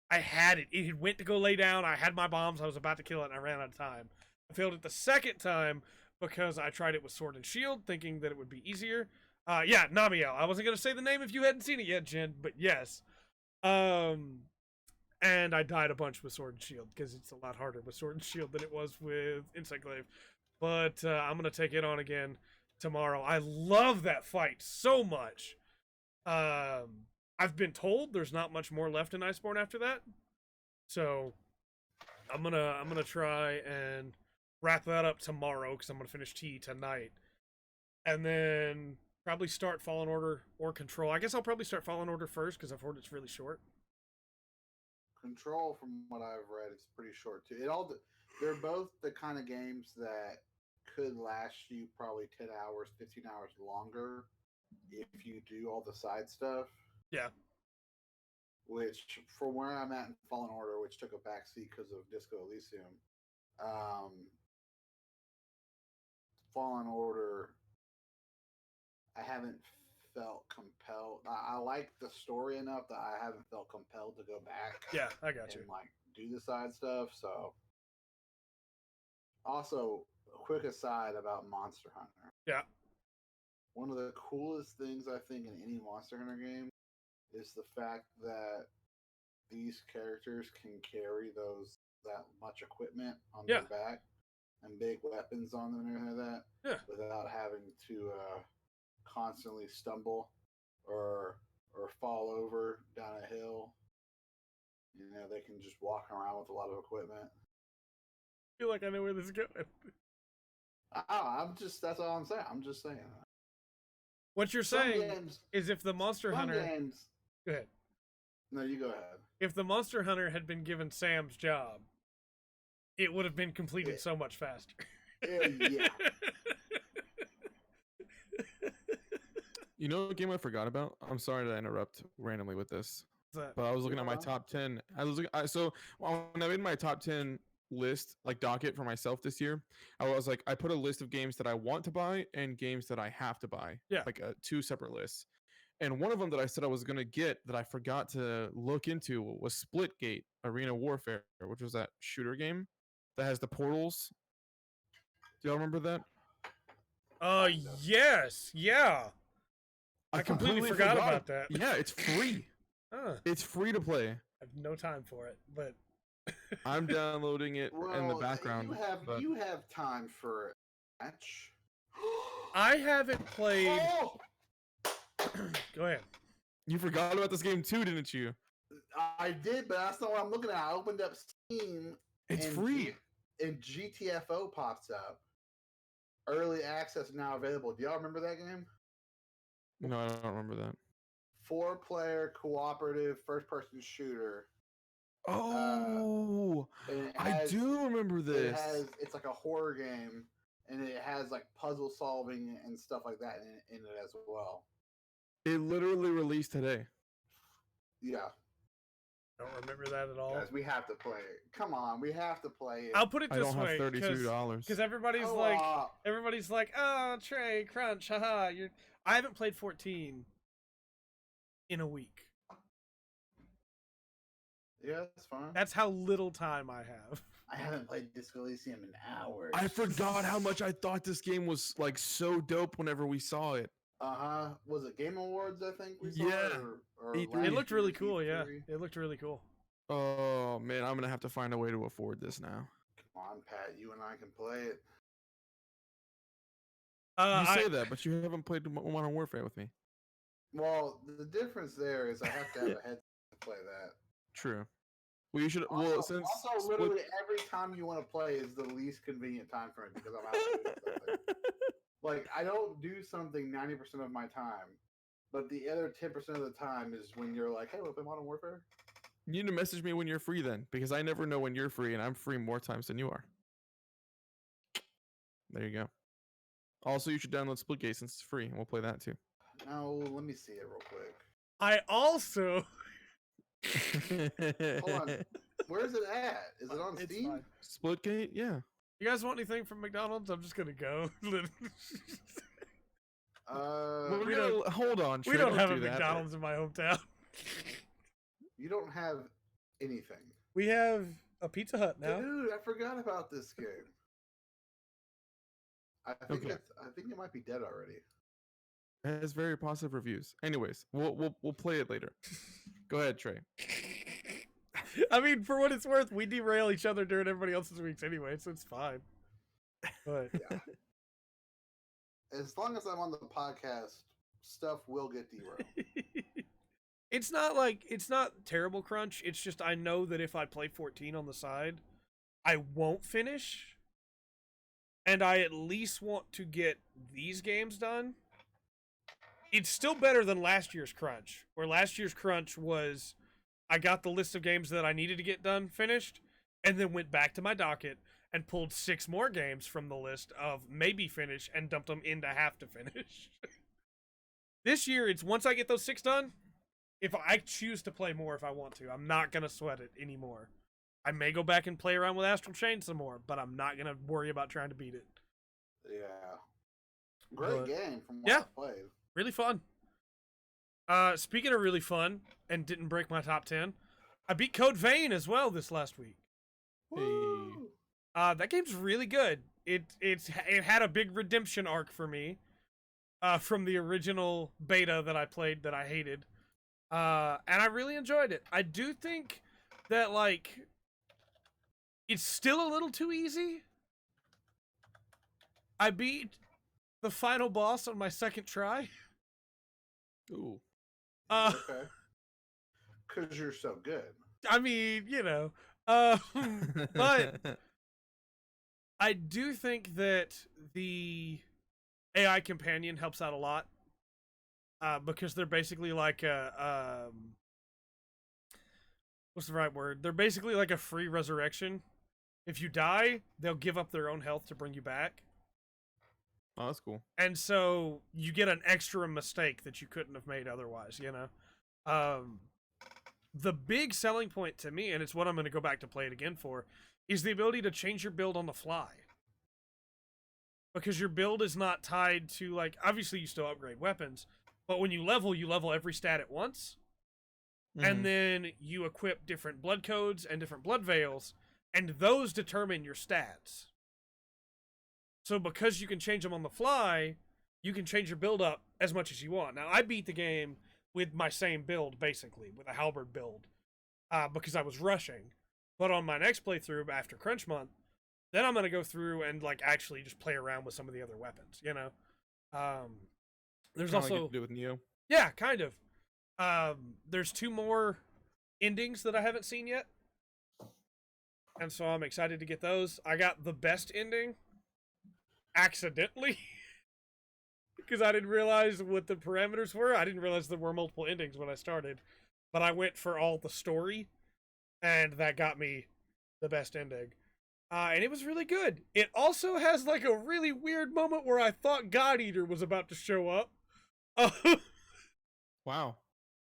I had it. It went to go lay down. I had my bombs. I was about to kill it, and I ran out of time. I failed it the second time because I tried it with Sword and Shield, thinking that it would be easier. Yeah, Namiel. I wasn't going to say the name if you hadn't seen it yet, Jen, but yes. And I died a bunch with Sword and Shield because it's a lot harder with Sword and Shield than it was with Insect Glaive. But I'm going to take it on again tomorrow. I love that fight so much. I've been told there's not much more left in Iceborne after that. So I'm gonna try and wrap that up tomorrow because I'm going to finish T tonight. And then probably start Fallen Order or Control. I guess I'll probably start Fallen Order first because I've heard it's really short. Control, from what I've read, it's pretty short too. They're both the kind of games that could last you probably 10 hours, 15 hours longer if you do all the side stuff. Yeah. Which, for where I'm at in Fallen Order, which took a backseat because of Disco Elysium, Fallen Order, I haven't felt compelled. I like the story enough that I haven't felt compelled to go back. Yeah, I got you. And like do the side stuff. So, also, a quick aside about Monster Hunter. Yeah. One of the coolest things I think in any Monster Hunter game is the fact that these characters can carry that much equipment on their back and big weapons on them and everything like that without having to constantly stumble or fall over down a hill. You know, they can just walk around with a lot of equipment. I feel like I know where this is going. That's all I'm saying. I'm just saying. What you're saying is if the Monster Hunter... Go ahead. No, you go ahead. If the Monster Hunter had been given Sam's job, it would have been completed so much faster. Yeah. You know what game I forgot about? I'm sorry to interrupt randomly with this, But but I was looking at my Yeah. top 10. So when I made my top 10 list, like docket for myself this year, I was like, I put a list of games that I want to buy and games that I have to buy. Yeah. Like two separate lists. And one of them that I said I was going to get that I forgot to look into was Splitgate Arena Warfare, which was that shooter game that has the portals. Do y'all remember that? yes, yeah. I completely forgot about that. Yeah, it's free. Huh. It's free to play. I have no time for it, but I'm downloading it in the background. You have time for a match. I haven't played. Oh! Go ahead. You forgot about this game too, didn't you? I did, but that's not what I'm looking at. I opened up Steam. It's and free. And GTFO pops up. Early access now available. Do y'all remember that game? No, I don't remember that. 4-player cooperative first-person shooter. Oh, And it I has- do remember this. It's like a horror game, and it has like puzzle solving and stuff like that in it as well. It literally released today. Yeah, Don't remember that at all. guys, we have to play it. Come on, we have to play it. I'll put it I this don't way, have $32. because everybody's like, oh, Trey, crunch, haha. I haven't played 14 in a week. Yeah, that's fine. That's how little time I have. I haven't played Disco Elysium in hours. I forgot how much I thought this game was like so dope whenever we saw it. Was it Game Awards? I think we saw Yeah. it. Or E3. It looked really cool, E3? yeah. It looked really cool. Oh man, I'm gonna have to find a way to afford this now. Come on, Pat. You and I can play it. You say that, but you haven't played Modern Warfare with me. Well, the difference there is I have to have a headset to play that. True. Well, you should. Also, Well, since literally every time you want to play is the least convenient time for me because I'm out to do something. Like, I don't do something 90% of my time, but the other 10% of the time is when you're like, hey, we'll play Modern Warfare. you need to message me when you're free then, because I never know when you're free, and I'm free more times than you are. There you go. Also, you should download Splitgate since it's free, and we'll play that too. No, let me see it real quick. I also. Hold on. Where's it at? Is it on It's Steam? fine. Splitgate, yeah. You guys want anything from McDonald's? I'm just gonna go. Well, we hold on. we Trey, don't have do a that. McDonald's in my hometown. You don't have anything. We have a Pizza Hut now. Dude, I forgot about this game. I think Okay. I think it might be dead already. It has very positive reviews. Anyways, we'll play it later. Go ahead, Trey. I mean, for what it's worth, we derail each other during everybody else's weeks anyway, so it's fine. But Yeah. As long as I'm on the podcast, stuff will get derailed. it's not terrible crunch. It's just I know that if I play 14 on the side, I won't finish. And I at least want to get these games done. It's still better than last year's crunch, where last year's crunch was I got the list of games that I needed to get done finished, and then went back to my docket and pulled 6 more games from the list of maybe finish and dumped them into have to finish. This year, it's once I get those 6 done, if I choose to play more if I want to, I'm not going to sweat it anymore. I may go back and play around with Astral Chain some more, but I'm not going to worry about trying to beat it. Yeah. Great But- game from what yeah. I've played. Really fun. Speaking of really fun, and didn't break my top 10, I beat Code Vein as well this last week. Woo! That game's really good. It had a big redemption arc for me, from the original beta that I played that I hated, and I really enjoyed it. I do think that like it's still a little too easy. I beat the final boss on my second try. Ooh. Okay. Because you're so good. I mean, you know, but I do think that the AI companion helps out a lot, because they're basically like a what's the right word? They're basically like a free resurrection If you die, they'll give up their own health to bring you back. Oh, that's cool. And so you get an extra mistake that you couldn't have made otherwise, you know? The big selling point to me, and it's what I'm going to go back to play it again for, is the ability to change your build on the fly. Because your build is not tied to, like, obviously you still upgrade weapons, but when you level every stat at once, and then you equip different blood codes and different blood veils, and those determine your stats. So because you can change them on the fly, you can change your build up as much as you want. Now, I beat the game with my same build, basically, with a halberd build, because I was rushing. But on my next playthrough after Crunch Month, then I'm going to go through and, like, actually just play around with some of the other weapons, you know? There's Kinda like also... you do with Neo. Yeah, kind of. There's 2 more endings that I haven't seen yet. And so I'm excited to get those. I got the best ending accidentally because I didn't realize what the parameters were. I didn't realize there were multiple endings when I started. But I went for all the story, and that got me the best ending. And it was really good. It also has, like, a really weird moment where I thought God Eater was about to show up. Wow.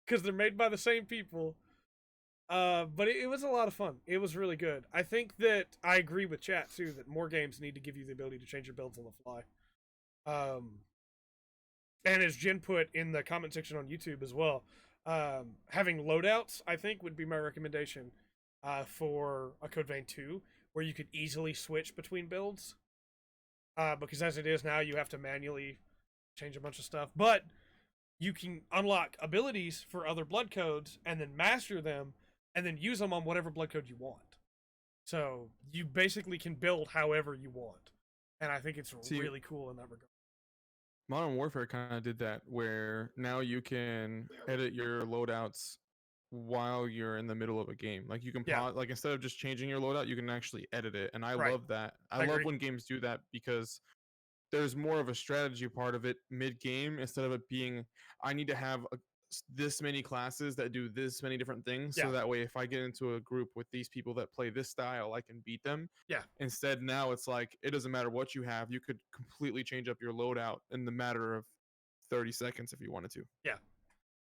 Because they're made by the same people. But it was a lot of fun. It was really good. I think that I agree with chat, too, that more games need to give you the ability to change your builds on the fly. And as Jen put in the comment section on YouTube as well, having loadouts, I think, would be my recommendation for a Code Vein 2, where you could easily switch between builds. Because as it is now, you have to manually change a bunch of stuff. But you can unlock abilities for other blood codes and then master them and then use them on whatever blood code you want. So you basically can build however you want. And I think it's really cool in that regard. Modern Warfare kind of did that, where now you can edit your loadouts while you're in the middle of a game. Like you can pause, like instead of just changing your loadout, you can actually edit it. And I love that. I love when games do that because there's more of a strategy part of it mid-game instead of it being, I need to have this many classes that do this many different things. So that way, if I get into a group with these people that play this style, I can beat them. Yeah. Instead, now it's like, it doesn't matter what you have. You could completely change up your loadout in the matter of 30 seconds if you wanted to. Yeah.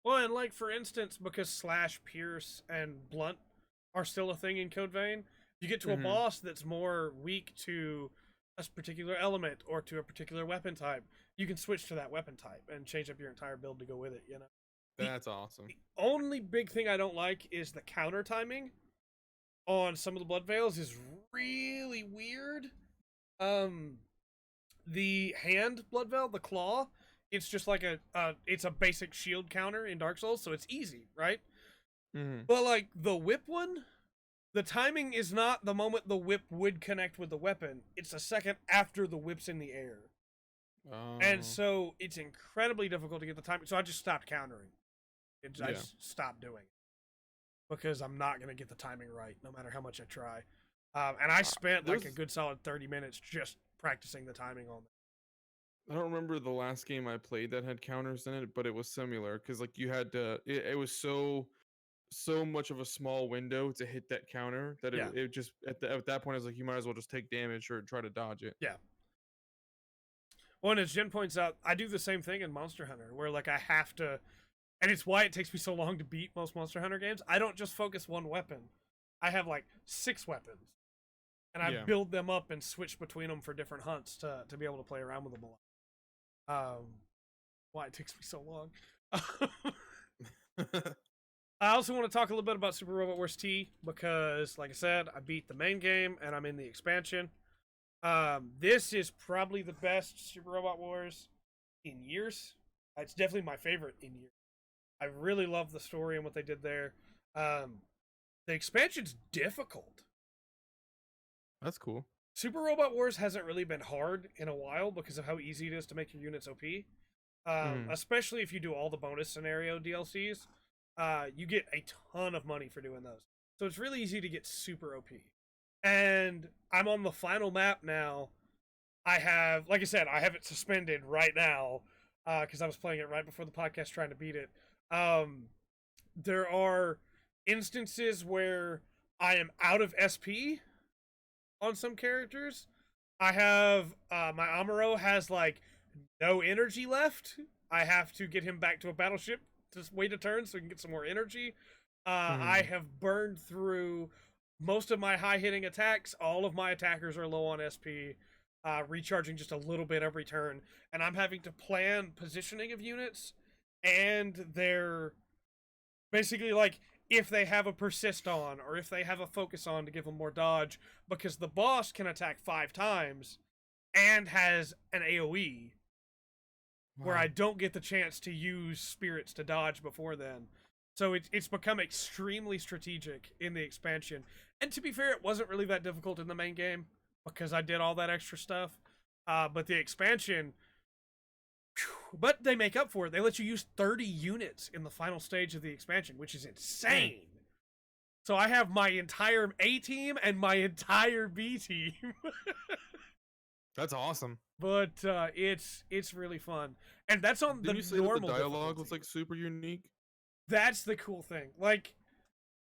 Well, and like, for instance, because Slash, Pierce, and Blunt are still a thing in Code Vein, you get to a boss that's more weak to a particular element or to a particular weapon type, you can switch to that weapon type and change up your entire build to go with it, you know? That's awesome. The only big thing I don't like is the counter timing on some of the blood veils is really weird. The hand blood veil, the claw, it's just like it's a basic shield counter in Dark Souls, so it's easy, right? But like the whip one, the timing is not the moment the whip would connect with the weapon. It's a second after the whip's in the air. And so it's incredibly difficult to get the timing. So I just stopped countering. I just stopped doing it. Because I'm not going to get the timing right, no matter how much I try. And I spent like a good solid 30 minutes just practicing the timing on it. I don't remember the last game I played that had counters in it, but it was similar. Because like you had to, it was so much of a small window to hit that counter that it just at that point I was like, you might as well just take damage or try to dodge it. Yeah. Well, and as Jen points out, I do the same thing in Monster Hunter, where like I have to, and it's why it takes me so long to beat most Monster Hunter games. I don't just focus one weapon. I have like 6 weapons, and I build them up and switch between them for different hunts to be able to play around with them a lot. Why it takes me so long. I also want to talk a little bit about Super Robot Wars T because, like I said, I beat the main game and I'm in the expansion. This is probably the best Super Robot Wars in years. It's definitely my favorite in years. I really love the story and what they did there. The expansion's difficult. That's cool. Super Robot Wars hasn't really been hard in a while because of how easy it is to make your units OP. Especially if you do all the bonus scenario DLCs. You get a ton of money for doing those. So it's really easy to get super OP. And I'm on the final map now. I have, like I said, I have it suspended right now because I was playing it right before the podcast trying to beat it. There are instances where I am out of SP on some characters. I have my Amuro has like no energy left. I have to get him back to a battleship to wait a turn so we can get some more energy. I have burned through most of my high hitting attacks. All of my attackers are low on SP, recharging just a little bit every turn, and I'm having to plan positioning of units and their basically like if they have a persist on or if they have a focus on to give them more dodge, because the boss can attack 5 times and has an AoE where I don't get the chance to use spirits to dodge before then. So it's become extremely strategic in the expansion. And to be fair, it wasn't really that difficult in the main game because I did all that extra stuff. But the expansion, but they make up for it. They let you use 30 units in the final stage of the expansion, which is insane. So I have my entire A team and my entire B team. That's awesome. But it's really fun, and that's on Didn't the you say normal. that the dialogue difficulty. was like super unique? That's the cool thing. Like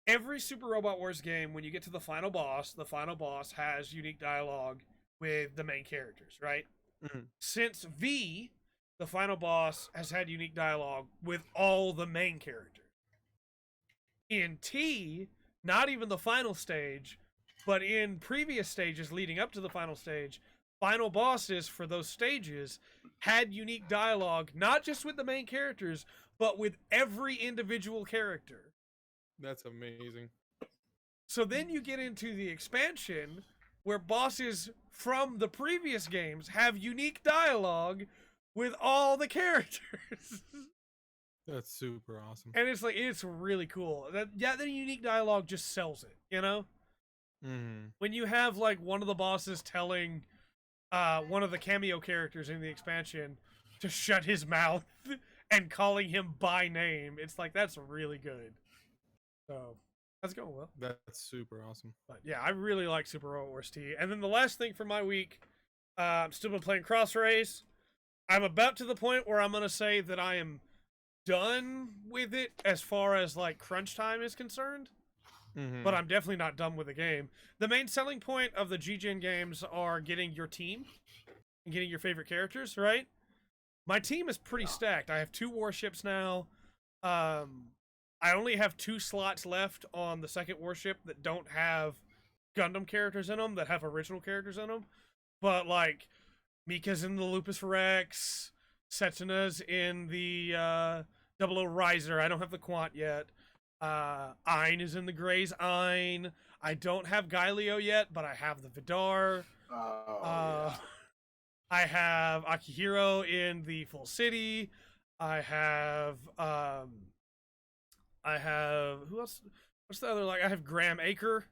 every Super Robot Wars game, when you get to the final boss has unique dialogue with the main characters, right? Mhm. Since V, the final boss has had unique dialogue with all the main characters. In T, not even the final stage, but in previous stages leading up to the final stage, final bosses for those stages had unique dialogue, not just with the main characters, but with every individual character. That's amazing. So then you get into the expansion where bosses from the previous games have unique dialogue with all the characters. That's super awesome. And it's like, it's really cool. The unique dialogue just sells it, you know? Mm-hmm. When you have like one of the bosses telling one of the cameo characters in the expansion to shut his mouth and calling him by name, it's like, that's really good. So that's going well. That's super awesome. But yeah, I really like Super Robot Wars T. And then the last thing for my week, I'm still been playing Cross Race. I'm about to the point where I'm gonna say that I am done with it as far as like crunch time is concerned. Mm-hmm. But I'm definitely not done with the game. The main selling point of the G-Gen games are getting your team and getting your favorite characters, right? My team is pretty stacked. I have 2 warships now. I only have 2 slots left on the second warship that don't have Gundam characters in them, that have original characters in them. But like, Mika's in the Lupus Rex, Setsuna's in the 00 Riser. I don't have the Quant yet. Ein is in the Grey's Ein. I don't have Gaileo yet, but I have the Vidar. Yeah. I have Akihiro in the Full City. I have who else? What's the other, like, I have Graham Acre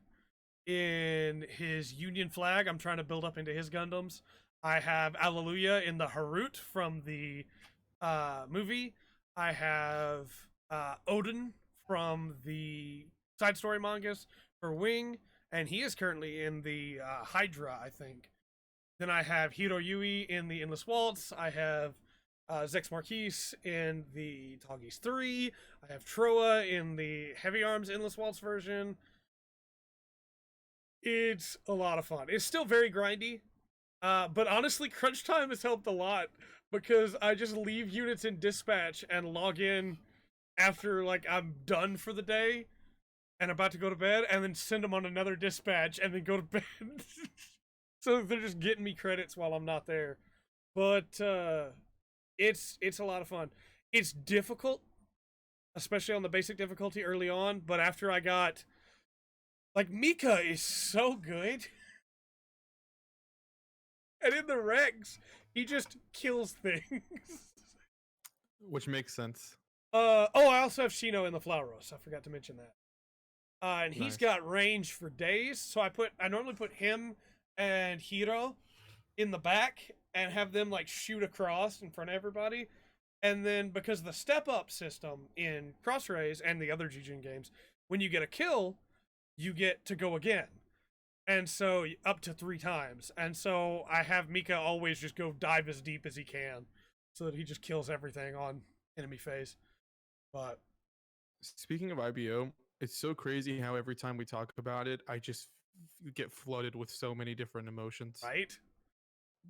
in his Union Flag. I'm trying to build up into his Gundams. I have Alleluia in the Harut from the movie. I have Odin from the side story mangas for Wing, and he is currently in the Hydra, I think. Then I have Hiro Yui in the Endless Waltz. I have Zex Marquise in the Toggies 3. I have Troa in the Heavy Arms Endless Waltz version. It's a lot of fun. It's still very grindy, but honestly, crunch time has helped a lot because I just leave units in dispatch and log in after like I'm done for the day and about to go to bed, and then send them on another dispatch and then go to bed. So they're just getting me credits while I'm not there. But it's a lot of fun. It's difficult, especially on the basic difficulty early on, but after I got like, Mika is so good. And in the Rex, he just kills things. Which makes sense. I also have Shino in the Flauros. I forgot to mention that. And he's Nice. got range for days, so I normally put him and Hiro in the back and have them like shoot across in front of everybody. And then because of the step up system in Cross Rays and the other G-Gen games, when you get a kill, you get to go again. And so up to 3 times. And so I have Mika always just go dive as deep as he can so that he just kills everything on enemy phase. But Speaking of IBO, it's so crazy how every time we talk about it, I just get flooded with so many different emotions. Right?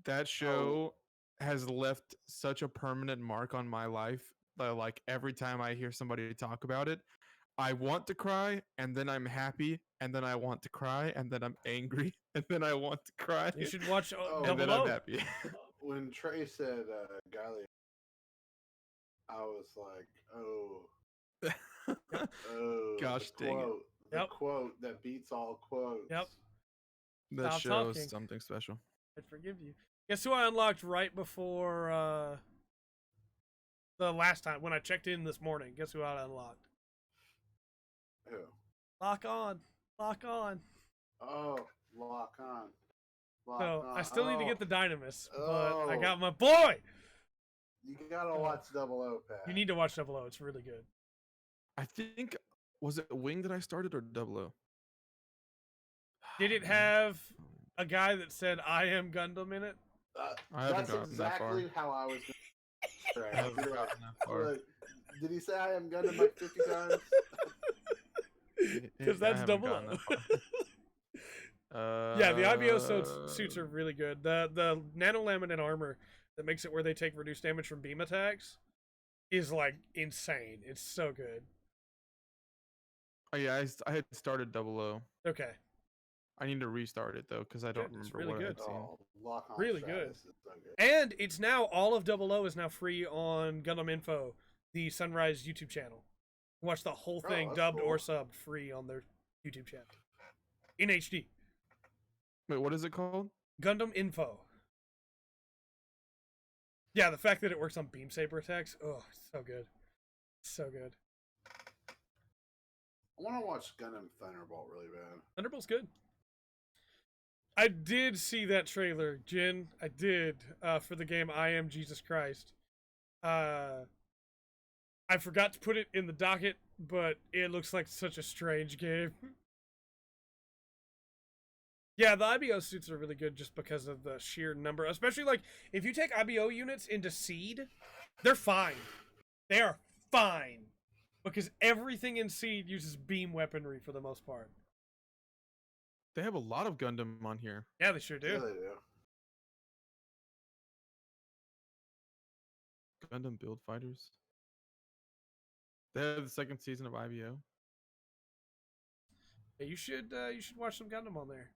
That show has left such a permanent mark on my life that like every time I hear somebody talk about it, I want to cry and then I'm happy and then I want to cry and then I'm angry and then I want to cry You should watch Oh, and then Double I'm O. happy. When Trey said Gallia, I was like, oh, Gosh the dang it. quote, the Yep. quote that beats all quotes. Yep. That Stop show talking. is something special. I forgive you. Guess who I unlocked right before the last time when I checked in this morning? Guess who I unlocked? Who? Lock on. Lock on. Oh, lock on. Lock So on. I still need to get the Dynamis, but I Oh. got my boy. You gotta watch Double O, Pat. You need to watch Double O. It's really good. I think was it Wing that I started or Double O? Did it have a guy that said "I am Gundam" in it? I haven't That's gotten that far. exactly how I was. I haven't gotten that far. Did he say I am Gundam like 50 times? Because I that's haven't Double gotten O. that far. Yeah, the IBO suits are really good. The nanolaminate armor that makes it where they take reduced damage from beam attacks is like insane. It's so good. Oh yeah, I had started Double O. Okay, I need to restart it though because I don't Good, it's remember really what good. I'd seen. Oh, lock on. Really Stratus good. is so good. and it's now all of Double O is now free on Gundam Info, the Sunrise YouTube channel. Watch the whole Oh, thing that's dubbed or cool. subbed free on their YouTube channel in HD. Wait, what is it called? Gundam Info. Yeah, the fact that it works on beam saber attacks, oh, so good, so good. I want to watch Gundam Thunderbolt really bad. Thunderbolt's good. I did see that trailer, Jin. I did for the game I Am Jesus Christ. I forgot to put it in the docket, but it looks like such a strange game. Yeah, the IBO suits are really good just because of the sheer number. Especially like if you take IBO units into Seed, they're fine. They are fine because everything in Seed uses beam weaponry for the most part. They have a lot of Gundam on here. Yeah, they sure Yeah, do. they do. Gundam Build Fighters. They have the second season of IBO. Yeah, you should watch some Gundam on there.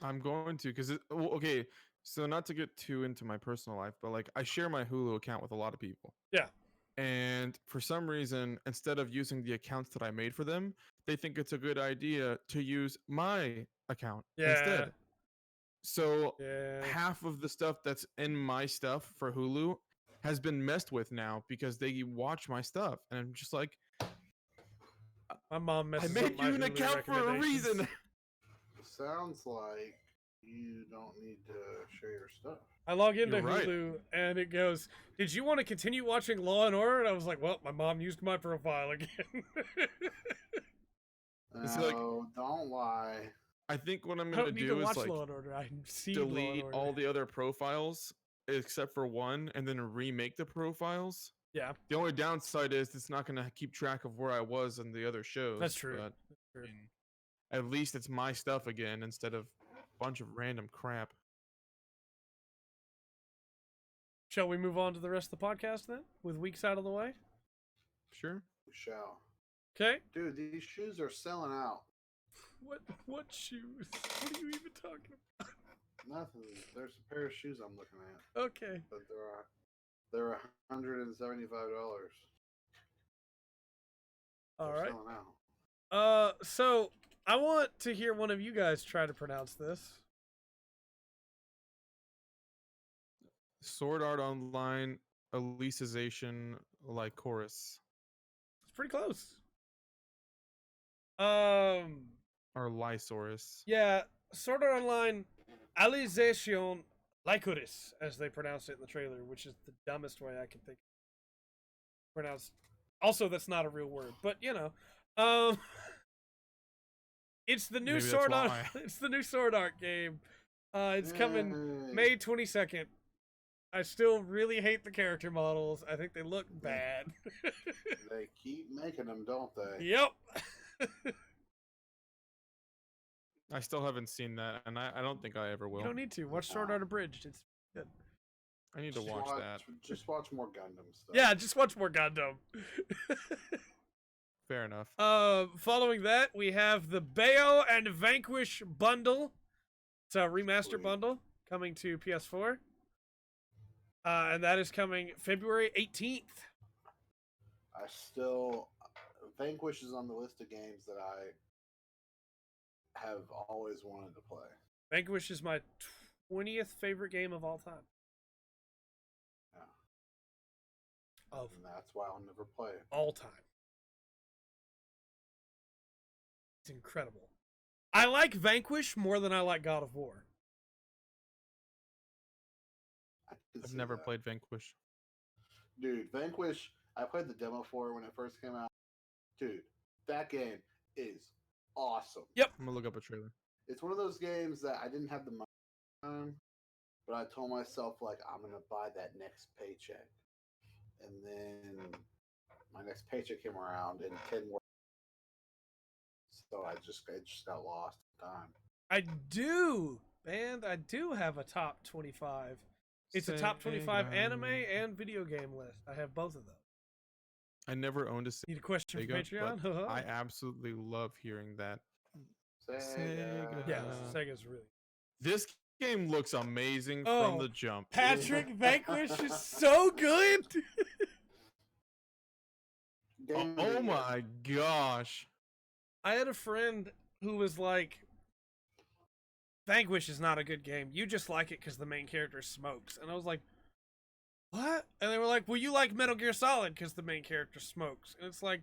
I'm going to because okay. So not to get too into my personal life, but like I share my Hulu account with a lot of people. Yeah. And for some reason, instead of using the accounts that I made for them, they think it's a good idea to use my account Yeah. instead. So Yeah. half of the stuff that's in my stuff for Hulu has been messed with now because they watch my stuff, and I'm just like, My mom I messes made up my you an Hulu account for a recommendations. reason. Sounds like you don't need to share your stuff. I log into You're right. Hulu and it goes, "Did you want to continue watching Law and Order?" And I was like, "Well, my mom used my profile again." It's like- No, don't lie. I think what I'm I gonna don't need to do is watch like Law and Order. I see Law and delete Order. all the other profiles except for one, and then remake the profiles. Yeah, The only downside is it's not gonna keep track of where I was in the other shows. that's true. But That's true. at least it's my stuff again instead of a bunch of random crap. Shall we move on to the rest of the podcast then, with weeks out of the way? Sure. We shall. Okay. Dude, these shoes are selling out. What shoes? What are you even talking Nothing. There's a pair of shoes I'm looking at, about? Okay. but they're $175. All They're right. selling out. So I want to hear one of you guys try to pronounce this. Sword Art Online Alicization like chorus It's pretty close. or Lysaurus. Yeah, Sword Art Online Alicization Lycoris, as they pronounce it in the trailer, which is the dumbest way I can think of pronounced. Also, that's not a real word, but you know. It's the new Maybe that's Sword Art why. it's the new Sword Art game. It's coming Yay. May 22nd. I still really hate the character models. I think they look bad. They keep making them, don't they? Yep. I still haven't seen that, and I don't think I ever will. You don't need to watch Sword Art Abridged. It's good. I need to watch that. Just watch more Gundam stuff. Yeah, just watch more Gundam. Fair enough. Following that, we have the Bayo and Vanquish bundle. It's a remaster Sweet. bundle coming to PS4. And that is coming February 18th. I still Vanquish is on the list of games that I have always wanted to play. Vanquish is my 20th favorite game of all time. Yeah. Of And that's why I'll never play it. all time. It's incredible. I like Vanquish more than I like God of War. I can I've see never that. played Vanquish. Dude, Vanquish, I played the demo for it when it first came out. Dude, that game is awesome. I'm gonna look up a trailer. It's one of those games that I didn't have the money on, but I told myself, like, I'm going to buy that next paycheck. And then my next paycheck came around and 10 more. So I just got lost in time. I do have a top 25. It's a top 25 anime and video game list. I have both of those. I never owned a Need a question for Sega, Patreon? but I absolutely love hearing that. Sega. Yeah, Sega's really. This game looks amazing Oh, from the jump. Patrick Vanquish is so good. Oh my gosh. I had a friend who was like, Vanquish is not a good game. You just like it because the main character smokes. And I was like, what? And they were like, well, you like Metal Gear Solid because the main character smokes. And it's like,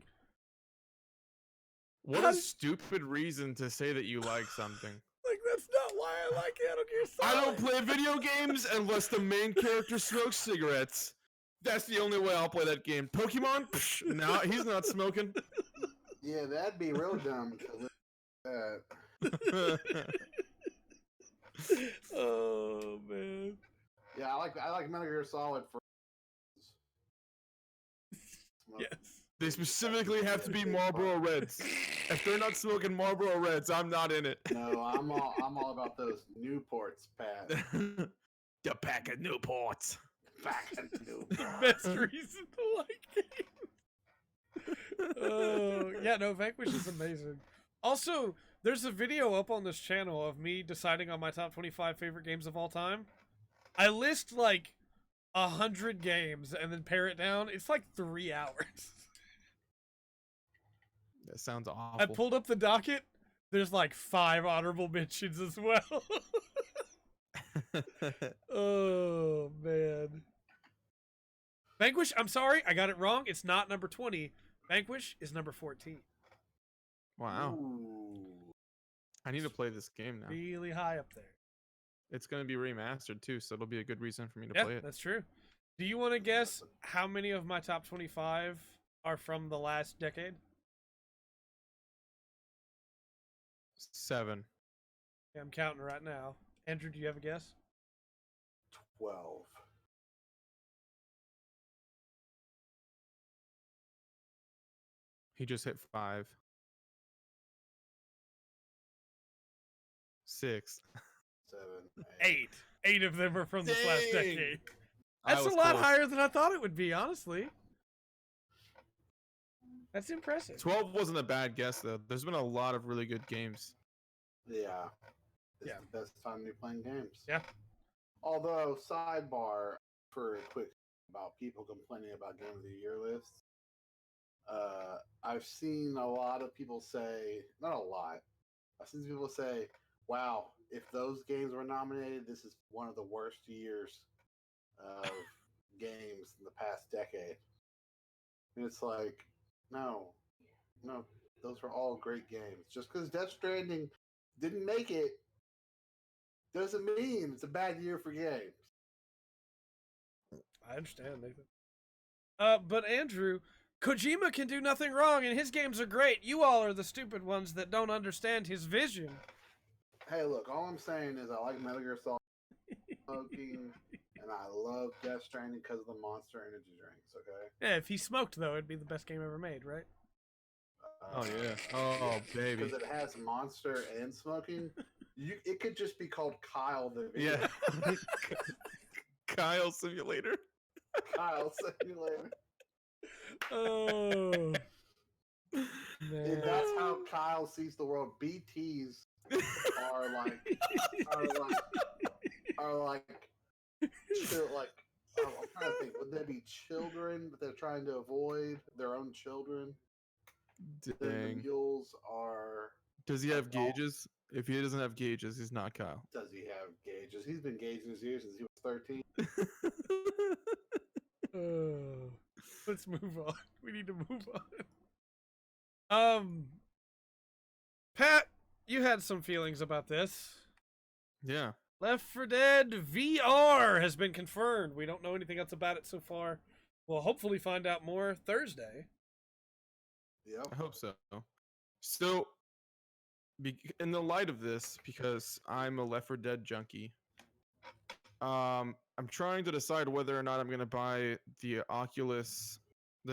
What How a did- stupid reason to say that you like something. like that's not why I like Metal Gear I Solid. don't play video games unless the main character smokes cigarettes. That's the only way I'll play that game. Pokemon? Psh, no, he's not smoking. Yeah, that'd be real dumb to look at that. Oh man. Yeah, I like Metal Gear Solid for. Yes. They specifically have to be Marlboro Reds. If they're not smoking Marlboro Reds, I'm not in it. No, I'm all about those Newports, Pat. The pack of Newports. Back to Newports. Best reason to like it. Oh yeah, no, Vanquish is amazing. Also, there's a video up on this channel of me deciding on my top 25 favorite games of all time. I list like 100 games and then pare it down. It's like 3 hours. That sounds awful. I pulled up the docket. There's like 5 honorable mentions as well. Oh man. Vanquish, I'm sorry, I got it wrong. It's not number 20. Vanquish is number 14. Wow. Ooh. I need to play this game now. Really high up there. It's going to be remastered too, so it'll be a good reason for me to Yeah, play it. that's true. Do you want to guess how many of my top 25 are from the last decade? 7. Yeah, I'm counting right now. Andrew, do you have a guess? 12. He just hit 5. 6. 7. 8. 8 of them are from this last Dang. decade. I That's a was lot close. higher than I thought it would be, honestly. That's impressive. 12 wasn't a bad guess though. There's been a lot of really good games. Yeah. It's Yeah. the best time to be playing games. Yeah. Although, sidebar for a quick about people complaining about Game of the Year lists. I've seen a lot of people say, not a lot, I've seen people say, wow, if those games were nominated, this is one of the worst years of games in the past decade. And it's like, no, those were all great games. Just because Death Stranding didn't make it doesn't mean it's a bad year for games. I understand, Nathan. But Andrew, Kojima can do nothing wrong, and his games are great. You all are the stupid ones that don't understand his vision. Hey, look, all I'm saying is I like Metal Gear Solid smoking, and I love Death Stranding because of the Monster Energy drinks, okay? Yeah, if he smoked, though, it'd be the best game ever made, right? Oh yeah. Oh baby. Because it has monster and smoking. It could just be called Kyle the video. Yeah. Kyle Simulator. Kyle Simulator. Oh And man. that's how Kyle sees the world. BTs are like I'm trying to think. Would they be children that they're trying to avoid their own children? Then the Dang. mules are. Does he have adult. gauges? If he doesn't have gauges, he's not Kyle. Does he have gauges? He's been gauging his ears since he was 13. Let's move on. We need to move on. Pat, you had some feelings about this. Yeah. Left 4 Dead VR has been confirmed. We don't know anything else about it so far. We'll hopefully find out more Thursday. Yep. I hope so. So, in the light of this, because I'm a Left 4 Dead junkie, I'm trying to decide whether or not I'm going to buy the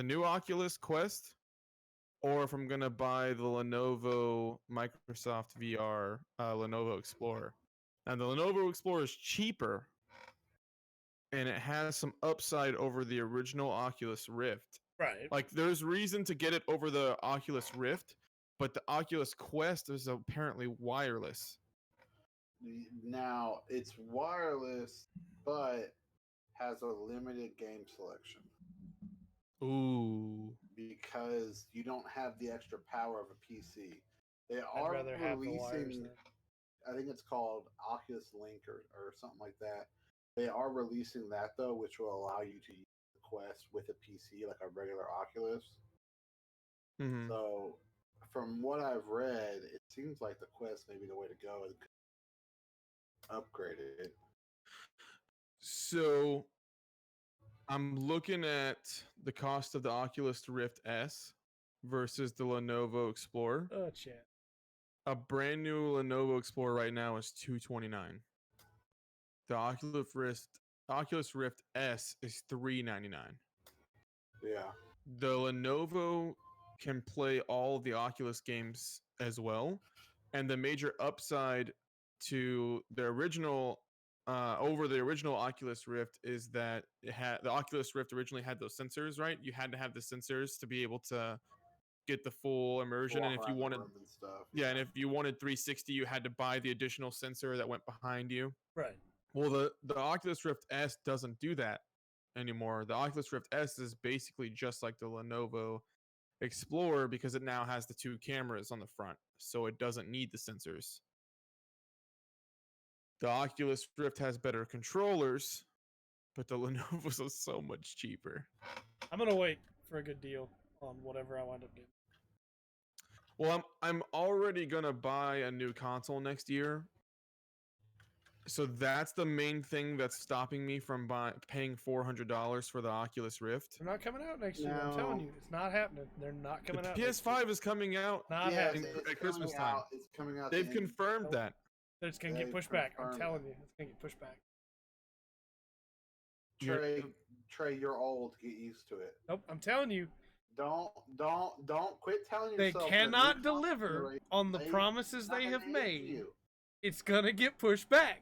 new Oculus Quest, or if I'm going to buy the Lenovo Microsoft VR Lenovo Explorer. And the Lenovo Explorer is cheaper, and it has some upside over the original Oculus Rift. Right. Like, there's reason to get it over the Oculus Rift, but the Oculus Quest is apparently wireless. Now it's wireless, but has a limited game selection Ooh. because you don't have the extra power of a PC. They I'd are rather have the wires releasing. then. I think it's called Oculus Link or something like that. They are releasing that though, which will allow you to use the Quest with a PC like a regular Oculus. Mhm. So, from what I've read, it seems like the Quest may be the way to go. Upgrade it. So, I'm looking at the cost of the Oculus Rift S versus the Lenovo Explorer. Oh, chat. A brand new Lenovo Explorer right now is $229. The Oculus Rift S is $399. Yeah. The Lenovo can play all of the Oculus games as well, and the major upside to the original over the original Oculus Rift is that the Oculus Rift originally had those sensors, right? You had to have the sensors to be able to get the full immersion, Walk and if you around the wanted, room and stuff. yeah, and if you wanted 360, you had to buy the additional sensor that went behind you. Right. Well, the Oculus Rift S doesn't do that anymore. The Oculus Rift S is basically just like the Lenovo Explorer because it now has the 2 cameras on the front, so it doesn't need the sensors. The Oculus Rift has better controllers, but the Lenovo's are so much cheaper. I'm gonna wait for a good deal on whatever I wind up getting. Well, I'm already gonna buy a new console next year, so that's the main thing that's stopping me from paying $400 for the Oculus Rift. They're not coming out next year. I'm telling you, it's not happening. They're not The coming out. next PS5 year. is coming out Not Yeah, happening. at Christmas time. It's coming out. They've the end- confirmed that. It's gonna get They've pushed back. I'm confirmed telling it. you, it's gonna get pushed back. Trey, you're old. Get used to it. Nope. I'm telling you, Don't quit telling they yourself. that cannot new deliver generation on the may promises they have dominate made. you. It's gonna get pushed back.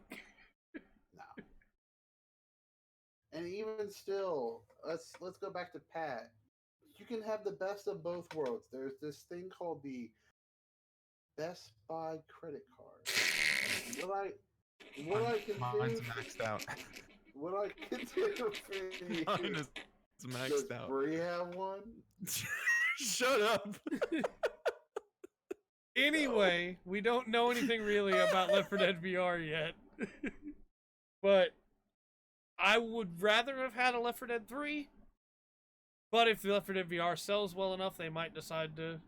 No. And even still, let's go back to Pat. You can have the best of both worlds. There's this thing called the Best Buy credit card. What I can Mine's do, maxed out. what I can do for you. Mine is Does maxed out. Bree have one? Shut up. Anyway, we don't know anything really about Left 4 Dead VR yet. But I would rather have had a Left 4 Dead 3. But if the Left 4 Dead VR sells well enough, they might decide to.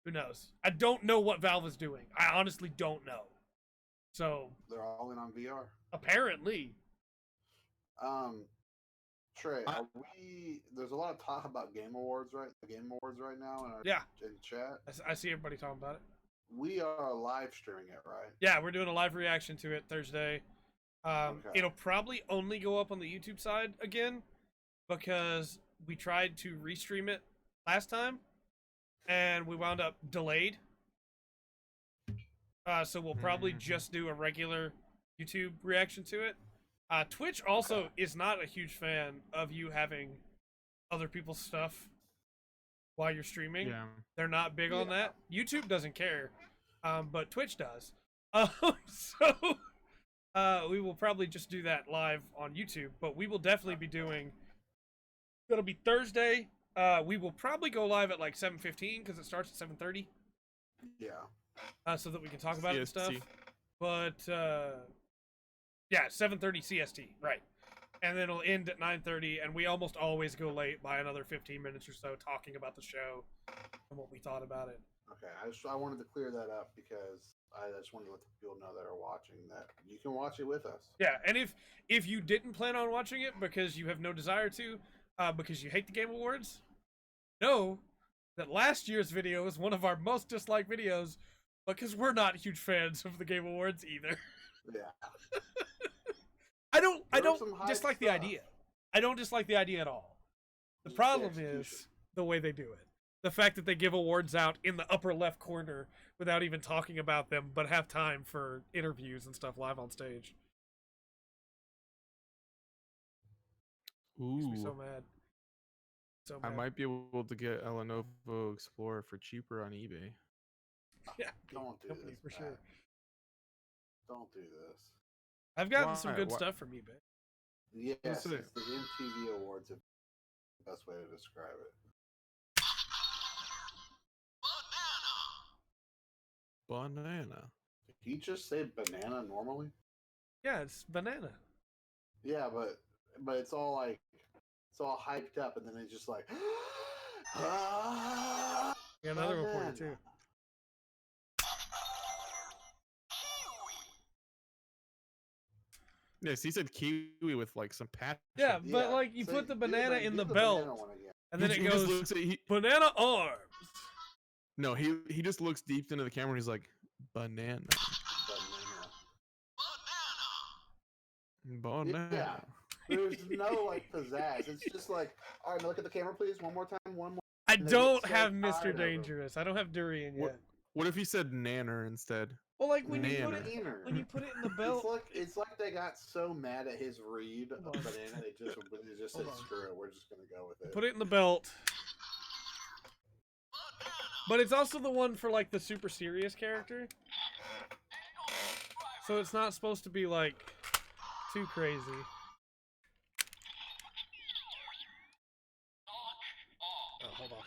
Who knows? I don't know what Valve is doing. I honestly don't know. So, They're all in on VR. apparently. Trey, there's a lot of talk about Game Awards right now in our Yeah. in chat. I see everybody talking about it. We are live streaming it, right? Yeah, we're doing a live reaction to it Thursday. Okay. It'll probably only go up on the YouTube side again because we tried to restream it last time and we wound up delayed. So we'll probably just do a regular YouTube reaction to it. Twitch also is not a huge fan of you having other people's stuff while you're streaming. Yeah. They're not big on Yeah. that. YouTube doesn't care, but Twitch does. So we will probably just do that live on YouTube, but we will definitely be doing. It'll be Thursday. We will probably go live at like 7:15 because it starts at 7:30, Yeah. so that we can talk about it and stuff. CST. But yeah, 7:30 CST, right? And then it'll end at 9:30, and we almost always go late by another 15 minutes or so, talking about the show and what we thought about it. Okay. I wanted to clear that up because I just wanted to let the people know that are watching that you can watch it with us. Yeah, and if you didn't plan on watching it because you have no desire to, because you hate the Game Awards, know that last year's video is one of our most disliked videos because we're not huge fans of the Game Awards either. Yeah. I don't There was some hype dislike the stuff. idea. I don't dislike the idea at all. The Just the problem execution. is the way they do it. The fact that they give awards out in the upper left corner without even talking about them, but have time for interviews and stuff live on stage. Makes me so Ooh. mad. So I mad. might be able to get a Lenovo Explorer for cheaper on eBay. Yeah, Don't do company this, for sure. Matt. Don't do this. I've gotten some Why? good Why- stuff from eBay. Yes, What's it? it's the MTV Awards. The best way to describe it. Banana. Did you just say banana normally? Yeah, it's banana. Yeah, but it's all like it's all hyped up, and then it's just like. I got another one for you banana. too. Yes, he said kiwi with like some passion. Yeah, but Yeah, like you so put the do banana the- in do the banana belt, one again. and then He it just goes looks at- banana arms. no, he just looks deep into the camera and he's like, banana. Banana. Banana. Yeah. There's no like pizzazz. It's just like, all right, now look at the camera, please. One more time. One more. I And they get don't so have tired Mr. of 'em. Dangerous. I don't have durian What- yet. What if he said nanner instead? Well, like when you put Banana. it Banana. when you put it in the belt. It's like they got so mad at his read of Hold on. banana, they just said, Hold on. screw it, we're just gonna go with it. Put it in the belt. But it's also the one for like the super serious character. So it's not supposed to be like too crazy. Oh, hold on.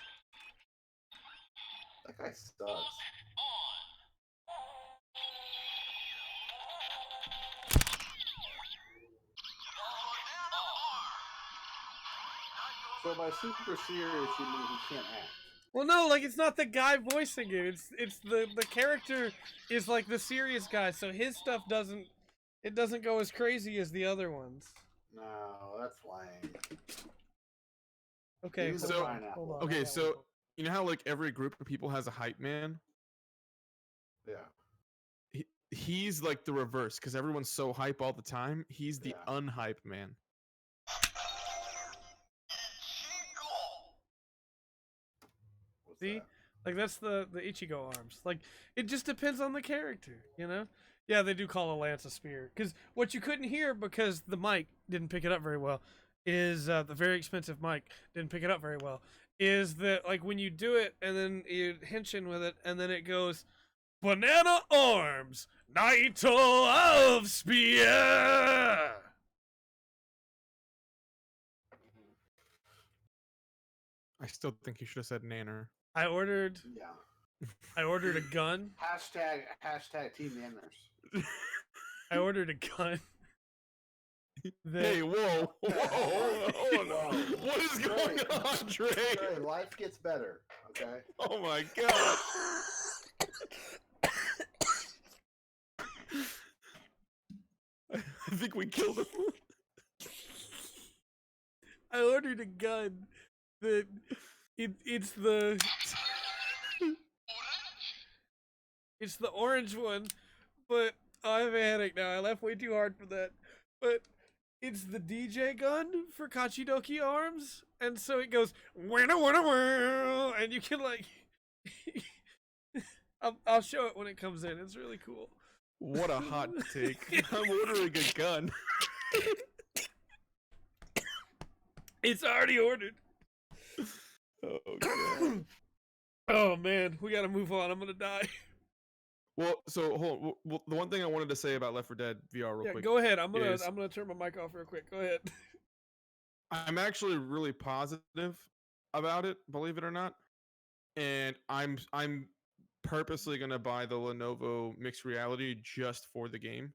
That guy sucks. So by super serious, you mean he can't act. Well, no, like it's not the guy voicing it. It's the character is like the serious guy, so his stuff doesn't go as crazy as the other ones. No, that's lame. Okay, Use the hold on, pineapple. hold on, Okay, I got so one. you know how like every group of people has a hype man? Yeah. He's like the reverse because everyone's so hype all the time. He's the Yeah. unhype man. What's See? that? Like that's the Ichigo arms. Like it just depends on the character, you know? Yeah, they do call a lance a spear. Because what you couldn't hear because the mic didn't pick it up very well is the very expensive mic didn't pick it up very well. Is that like when you do it and then you henshin with it and then it goes banana arms, Naito of spear. I still think you should have said nanner. I ordered Yeah. a gun. Hashtag Team Nanners. I ordered a gun. that- Hey, whoa, whoa, hold on. Whoa. What is going on, Dre? Hey, life gets better, okay? Oh my god. I think we killed him. I ordered a gun that it's the orange one, but I have a headache now. I laughed way too hard for that. But it's the DJ gun for Kachidoki arms, and so it goes winna winna winna, and you can like I'll show it when it comes in. It's really cool. What a hot take. I'm ordering a gun. It's already ordered. Oh, God. Oh man, we gotta move on. I'm gonna die. Well, so hold on. Well, the one thing I wanted to say about Left 4 Dead VR real Yeah, quick. go ahead. I'm is- gonna turn my mic off real quick. Go ahead. I'm actually really positive about it, believe it or not. And I'm purposely gonna buy the Lenovo mixed reality just for the game.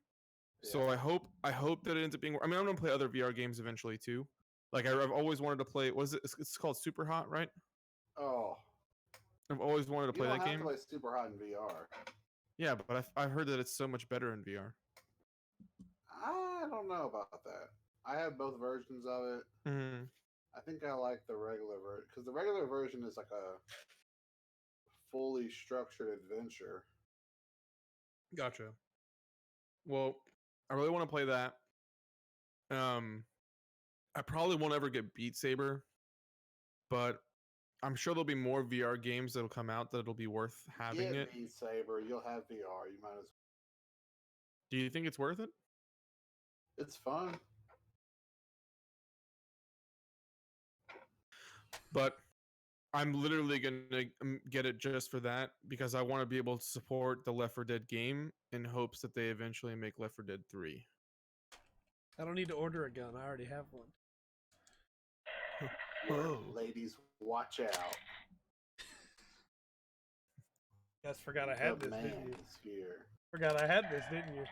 So Yeah. I hope that it ends up being. I mean, I'm gonna play other VR games eventually too. Like I've always wanted to play. Was it? It's called Super Hot, right? Oh, I've always wanted to you play don't that have game. to play Super Hot in VR. Yeah, but I've heard that it's so much better in VR. I don't know about that. I have both versions of it. Mm-hmm. I think I like the regular version because the regular version is like a fully structured adventure. Gotcha. Well, I really want to play that. I probably won't ever get Beat Saber, but I'm sure there'll be more VR games that'll come out that'll be worth having Get it. Beat Saber, you'll have VR. You might as. Do you think it's worth it? It's fun. But I'm literally gonna get it just for that because I want to be able to support the Left 4 Dead game in hopes that they eventually make Left 4 Dead 3. I don't need to order a gun. I already have one. Oh. Ladies, watch out. Guys, forgot I had The this, man didn't you? is here. Forgot I had this, didn't you?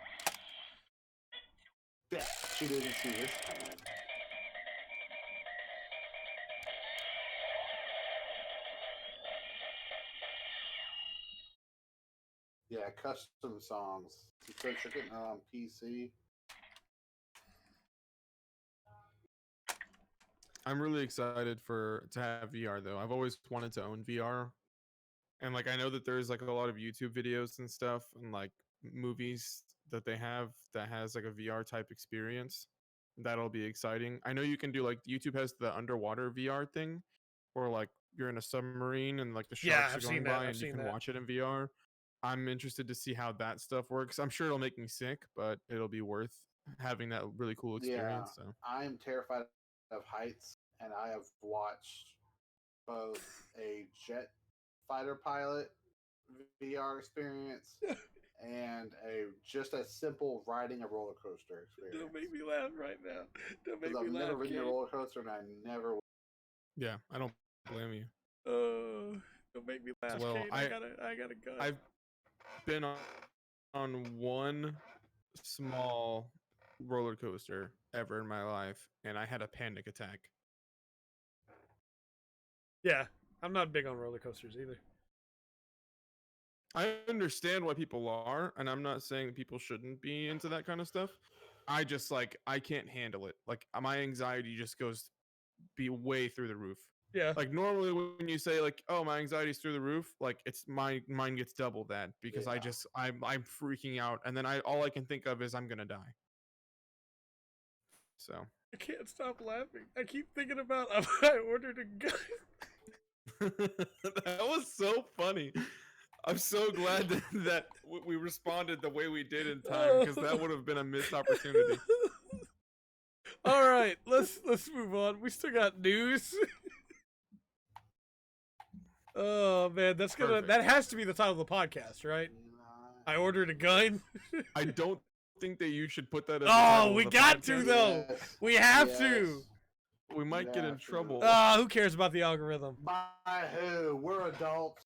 Bet she didn't see this coming. Yeah, custom songs. Since you're getting it on PC. I'm really excited to have VR though. I've always wanted to own VR. And like I know that there's like a lot of YouTube videos and stuff and like movies that they have that has like a VR type experience. That'll be exciting. I know you can do like YouTube has the underwater VR thing where like you're in a submarine and like the Yeah, sharks I've are going seen that, by I've and you seen can that. watch it in VR. I'm interested to see how that stuff works. I'm sure it'll make me sick, but it'll be worth having that really cool experience. So I am terrified of heights, and I have watched both a jet fighter pilot VR experience and just a simple riding a roller coaster experience. Don't make me laugh right now. Don't make Because me I've laugh. never ridden a Kate. roller coaster, and I never. yeah, I don't blame you. Don't make me laugh. Well, Kate. I got a gun. I've been on one small roller coaster ever in my life, and I had a panic attack. Yeah, I'm not big on roller coasters either. I understand why people are, and I'm not saying people shouldn't be into that kind of stuff. I just like I can't handle it. Like my anxiety just goes be way through the roof. Yeah. Like normally when you say like, "Oh, my anxiety's through the roof," like it's mine gets double that because Yeah. I'm freaking out, and then all I can think of is I'm gonna die. So I can't stop laughing. I keep thinking about I ordered a gun. that was so funny. I'm so glad that we responded the way we did in time because that would have been a missed opportunity. All right, let's move on. We still got news. Oh man, Perfect. that has to be the title of the podcast, right? I ordered a gun. I don't think that you should put that as the Oh, title of we the got to, podcast. though. Yes, We have yes. to. We might get in Yeah, trouble. Who cares about the algorithm? By who? We're adults.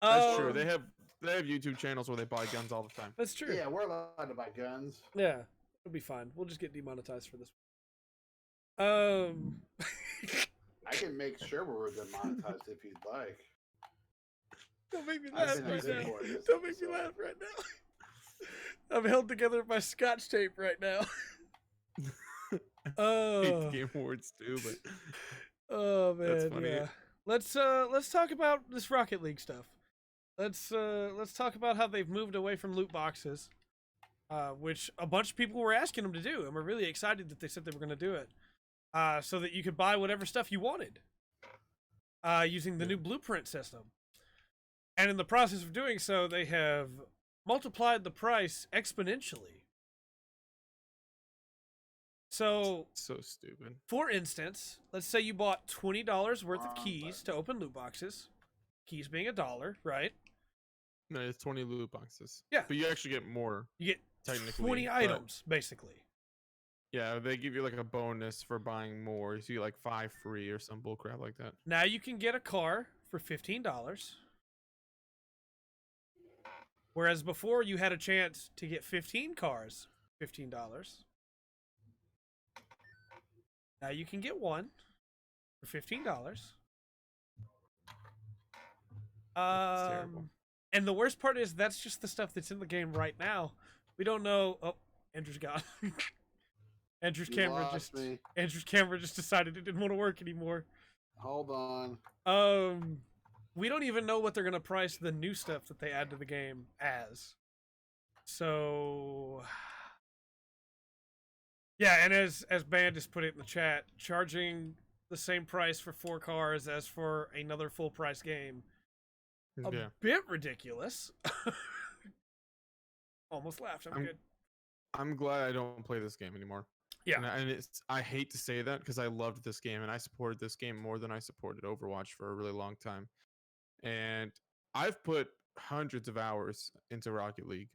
That's true. Um, They have YouTube channels where they buy guns all the time. That's true. Yeah, we're allowed to buy guns. Yeah, it'll be fine. We'll just get demonetized for this. I can make sure we're demonetized if you'd like. Don't make me I've laugh been right busy now. for this Don't make me episode. laugh right now. I'm held together by scotch tape right now. Hate Oh, the Game Awards too, but oh man, That's funny. yeah. Let's talk about this Rocket League stuff. Let's talk about how they've moved away from loot boxes, which a bunch of people were asking them to do, and we're really excited that they said they were going to do it, so that you could buy whatever stuff you wanted, using the new Blueprint system. And in the process of doing so, they have multiplied the price exponentially. So, So stupid. for instance, let's say you bought $20 worth of Wrong keys to button. open loot boxes. Keys being $1, right? No, it's 20 loot boxes. Yeah. But you actually get more. You get Technically, 20 but- items, basically. Yeah, they give you like a bonus for buying more. So you get like 5 free or some bullcrap like that. Now you can get a car for $15. Whereas before you had a chance to get 15 cars, $15. Now you can get one for $15. terrible. And the worst part is that's just the stuff that's in the game right now. We don't know. Oh, Andrew's gone. Andrew's You camera lost me. Andrew's camera just decided it didn't want to work anymore. Hold on. We don't even know what they're gonna price the new stuff that they add to the game as. So, yeah, and as Bandis put it in the chat, charging the same price for 4 cars as for another full price game, a Yeah. bit ridiculous. Almost laughed. I'm good. I'm glad I don't play this game anymore. Yeah. And I hate to say that because I loved this game and I supported this game more than I supported Overwatch for a really long time. And I've put hundreds of hours into Rocket League.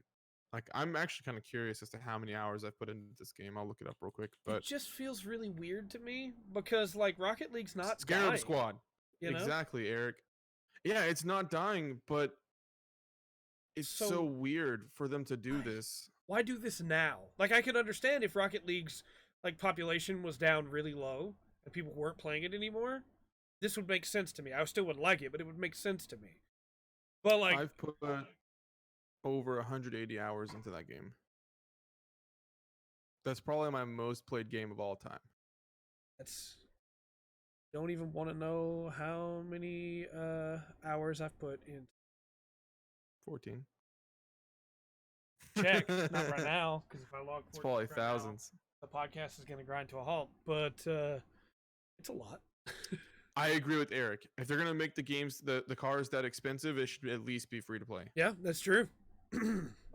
Like, I'm actually kind of curious as to how many hours I've put into this game. I'll look it up real quick. It But just feels really weird to me because like Rocket League's not Scarab dying, Squad. you know? Exactly, Eric. Yeah, it's not dying, but it's So- so weird for them to do this. Why do this now? Like I could understand if Rocket League's like population was down really low and people weren't playing it anymore. This would make sense to me. I still wouldn't like it, but it would make sense to me. But like I've put over 180 hours into that game. That's probably my most played game of all time. that's don't even want to know how many hours I've put in 14. check. Not right now, because if I log It's 14 probably right now, thousands. the podcast is going to grind to a halt. But it's a lot. I agree with Eric. If they're gonna make the games the cars that expensive, it should at least be free to play. Yeah, that's true.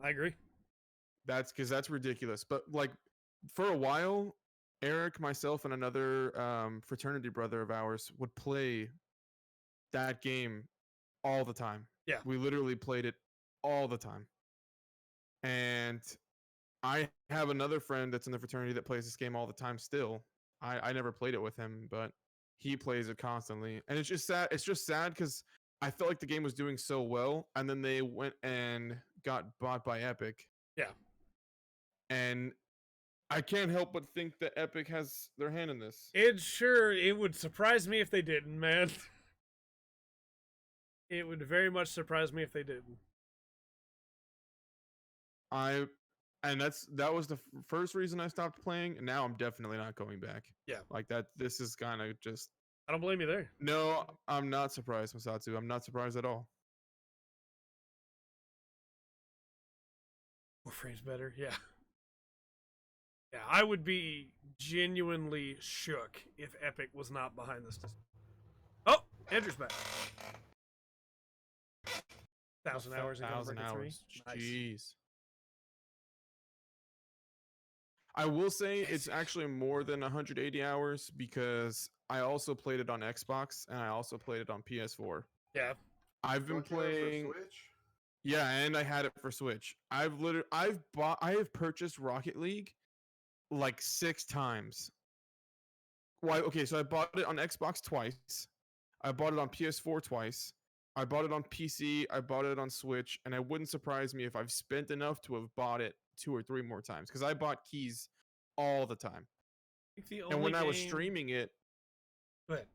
I agree. That's because that's ridiculous. But like for a while, Eric, myself, and another fraternity brother of ours would play that game all the time. Yeah. We literally played it all the time. And I have another friend that's in the fraternity that plays this game all the time still. I never played it with him, but he plays it constantly. And it's just sad. It's just sad because I felt like the game was doing so well, and then they went and got bought by Epic. Yeah. And I can't help but think that Epic has their hand in this. It would surprise me if they didn't, man. It would very much surprise me if they didn't. And that was the first reason I stopped playing, and now I'm definitely not going back. Yeah. Like that. This is kind of just. I don't blame you there. No, I'm not surprised, Masatsu. I'm not surprised at all. Warframe's better, yeah. Yeah, I would be genuinely shook if Epic was not behind this. Oh, Andrew's back. 1,000 hours in 1,000 Gunbreaker 3. hours. Nice. Jeez. I will say it's actually more than 180 hours because I also played it on Xbox and I also played it on PS4. Yeah. I've been Don't you have it for playing. Switch? Yeah, and I had it for Switch. I have purchased Rocket League like 6 times. Why? Okay, so I bought it on Xbox twice. I bought it on PS4 twice. I bought it on PC. I bought it on Switch, and it wouldn't surprise me if I've spent enough to have bought it 2 or 3 more times because I bought keys all the time. I think the And when I was game- streaming it, But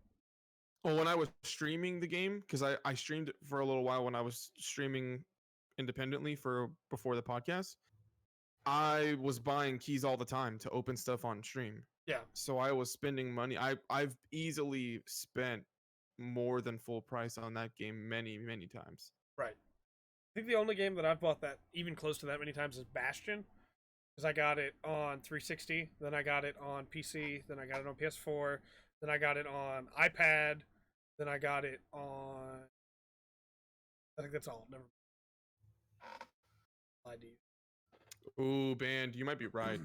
well, when I was streaming the game, because I streamed it for a little while when I was streaming independently for before the podcast, I was buying keys all the time to open stuff on stream. yeah, So I was spending money. I've easily spent more than full price on that game many, many times. right. I think the only game that I've bought that even close to that many times is Bastion. Because I got it on 360, then I got it on PC, then I got it on PS4, then I got it on iPad, then I got it on I think that's all. Never mind. Ooh, band, you might be right.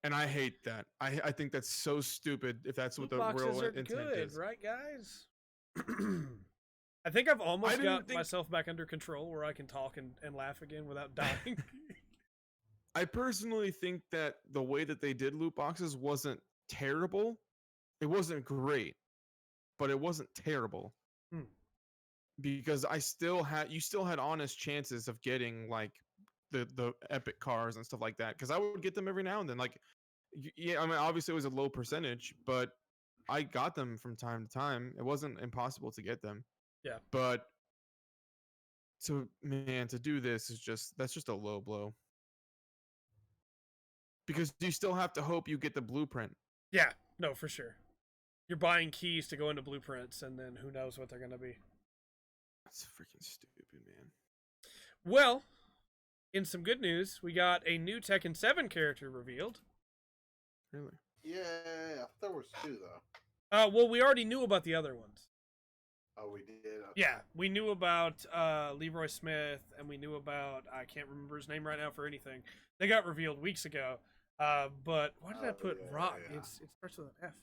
And I hate that. I think that's so stupid if that's what Loot the boxes real are intent good, is. right, guys? I think I've almost didn't got think- myself back under control where I can talk and laugh again without dying. I personally think that the way that they did loot boxes wasn't terrible. It wasn't great, but it wasn't terrible. Hmm. Because you still had honest chances of getting like the epic cars and stuff like that. Because I would get them every now and then. Like, yeah, I mean, obviously it was a low percentage, but I got them from time to time. It wasn't impossible to get them. Yeah. But to do this that's just a low blow. Because you still have to hope you get the blueprint. Yeah, no, for sure. You're buying keys to go into blueprints, and then who knows what they're going to be. That's freaking stupid, man. Well, in some good news, we got a new Tekken 7 character revealed. Really? Yeah, there was 2 though. Well, we already knew about the other ones. Oh, we did. Okay. Yeah, we knew about Leroy Smith, and we knew about, I can't remember his name right now for anything. They got revealed weeks ago. But why did I put yeah, Rock? yeah. It starts with an F.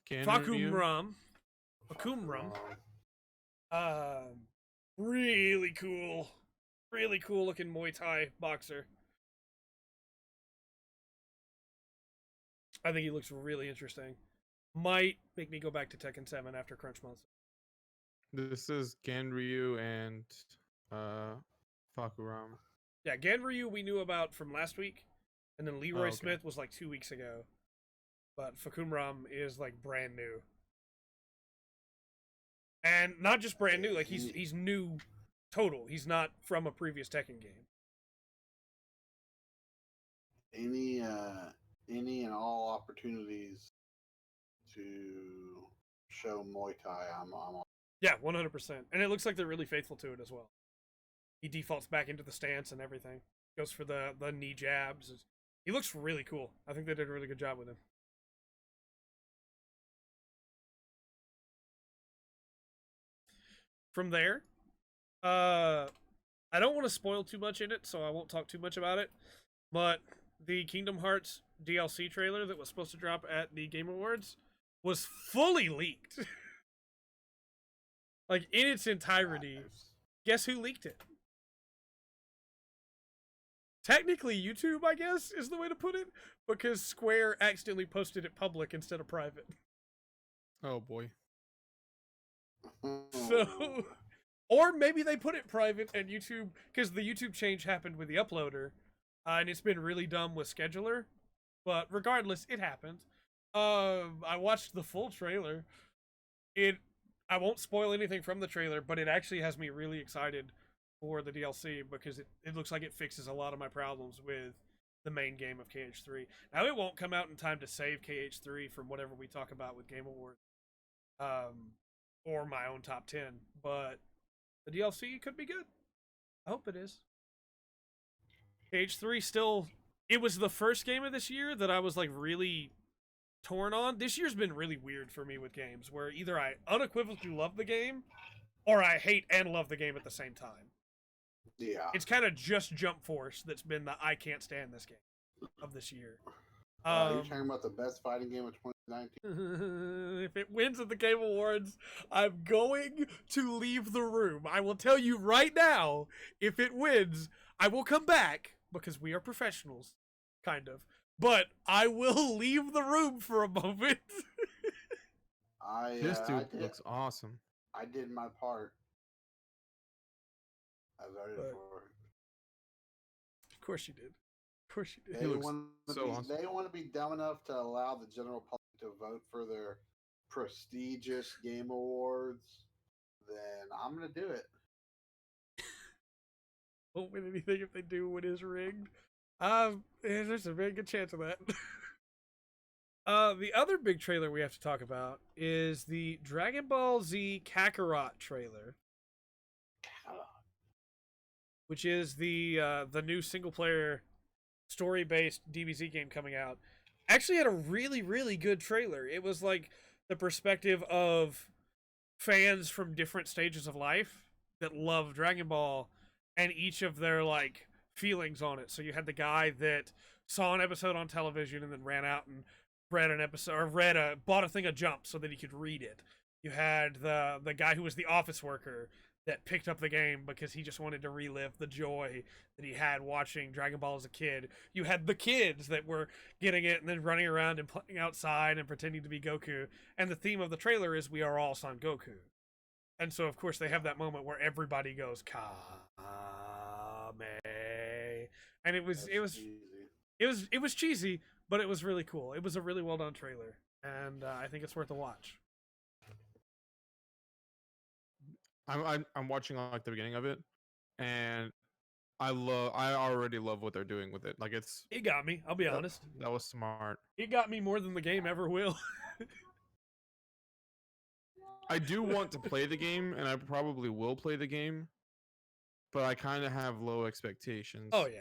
Can Fakumram. Fakumram. Really cool. Really cool looking Muay Thai boxer. I think he looks really interesting. Might make me go back to Tekken 7 after Crunch Monster. This is Ganryu and Fakuram. Yeah, Ganryu we knew about from last week, and then Leroy okay. Smith was like 2 weeks ago. But Fakumram is like brand new. And not just brand new, like he's new total. He's not from a previous Tekken game. Any and all opportunities to show Muay Thai, I'm all. Yeah, 100%. And it looks like they're really faithful to it as well. He defaults back into the stance and everything. Goes for the knee jabs. He looks really cool. I think they did a really good job with him. From there, I don't want to spoil too much in it, so I won't talk too much about it. But the Kingdom Hearts DLC trailer that was supposed to drop at the Game Awards was fully leaked. Like, in its entirety. Nice. Guess who leaked it? Technically, YouTube, I guess, is the way to put it, because Square accidentally posted it public instead of private. Oh boy. So, or maybe they put it private and YouTube, because the YouTube change happened with the uploader, and it's been really dumb with scheduler. But regardless, it happened. I watched the full trailer. I won't spoil anything from the trailer, but it actually has me really excited for the DLC because it looks like it fixes a lot of my problems with the main game of KH3. Now, it won't come out in time to save KH3 from whatever we talk about with Game Awards, or my own top 10, but the DLC could be good. I hope it is. KH3 still, it was the first game of this year that I was like really torn on. This year's been really weird for me with games where either I unequivocally love the game or I hate and love the game at the same time. Yeah. It's kind of just Jump Force that's been the I can't stand this game of this year. You're talking about the best fighting game of 2019? If it wins at the Game Awards, I'm going to leave the room. I will tell you right now, if it wins, I will come back because we are professionals, kind of. But I will leave the room for a moment. This dude looks awesome. I did my part. I voted for it. Of course you did. Of course you did. He looks Awesome. They want to be dumb enough to allow the general public to vote for their prestigious game awards. Then I'm gonna do it. Won't win anything if they do when it is rigged. There's a very good chance of that. The other big trailer we have to talk about is the Dragon Ball Z Kakarot trailer, which is the new single player story based DBZ game coming out. Actually had a really, really good trailer. It was like the perspective of fans from different stages of life that loved Dragon Ball and each of their like feelings on it. So you had the guy that saw an episode on television and then ran out and read an episode or bought a thing of Jump so that he could read it. You had the guy who was the office worker that picked up the game because he just wanted to relive the joy that he had watching Dragon Ball as a kid. You had the kids that were getting it and then running around and playing outside and pretending to be Goku. And the theme of the trailer is we are all Son Goku. And so of course they have that moment where everybody goes Kame. And it was cheesy, but it was really cool. It was a really well done trailer, and I think it's worth a watch. I'm watching like the beginning of it, and I already love what they're doing with it. Like it got me. I'll be honest. That was smart. It got me more than the game ever will. I do want to play the game, and I probably will play the game, but I kind of have low expectations. Oh yeah,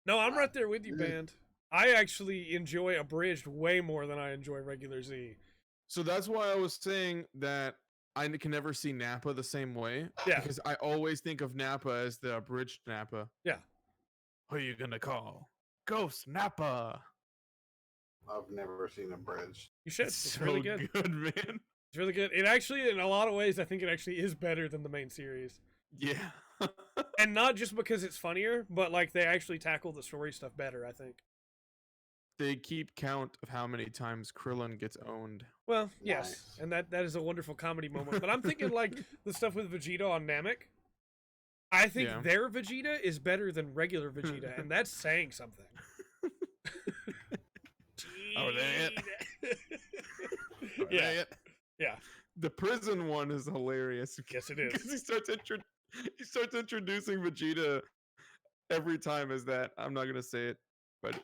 no, I'm right there with you, Band. I actually enjoy Abridged way more than I enjoy regular Z. So that's why I was saying that I can never see Nappa the same way. Yeah. Because I always think of Nappa as the abridged Nappa. Yeah. Who are you gonna call? Ghost Nappa. I've never seen Abridged. You should. It's It's so really good. man. It's really good. It actually, in a lot of ways, I think it actually is better than the main series. Yeah. And not just because it's funnier, but like they actually tackle the story stuff better, I think. They keep count of how many times Krillin gets owned. Well, yes, Nice. and that is a wonderful comedy moment. But I'm thinking like the stuff with Vegeta on Namek. I think Yeah. their Vegeta is better than regular Vegeta, and that's saying something. Oh, that. Yeah. Yeah. The prison one is hilarious. Yes, it is. Because he starts introducing Vegeta every time as that. I'm not gonna say it, but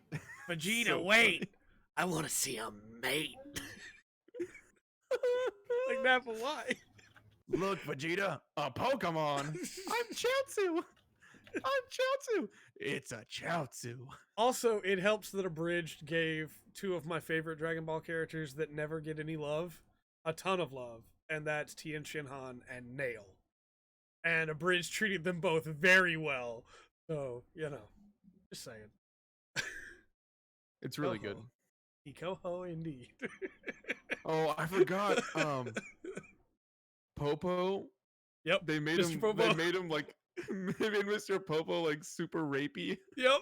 Vegeta, so wait! funny. I want to see a mate. Like that, but why? Look, Vegeta, a Pokemon. I'm Chaozu. I'm Chaozu. It's a Chaozu. Also, it helps that Abridged gave two of my favorite Dragon Ball characters that never get any love a ton of love, and that's Tien Shinhan and Nail. And Abridged treated them both very well. So, just saying. It's really good. Ikoho, indeed. Oh, I forgot. Popo. Yep. They made Mr. him. Popo. They made him like. They made Mr. Popo like super rapey. Yep.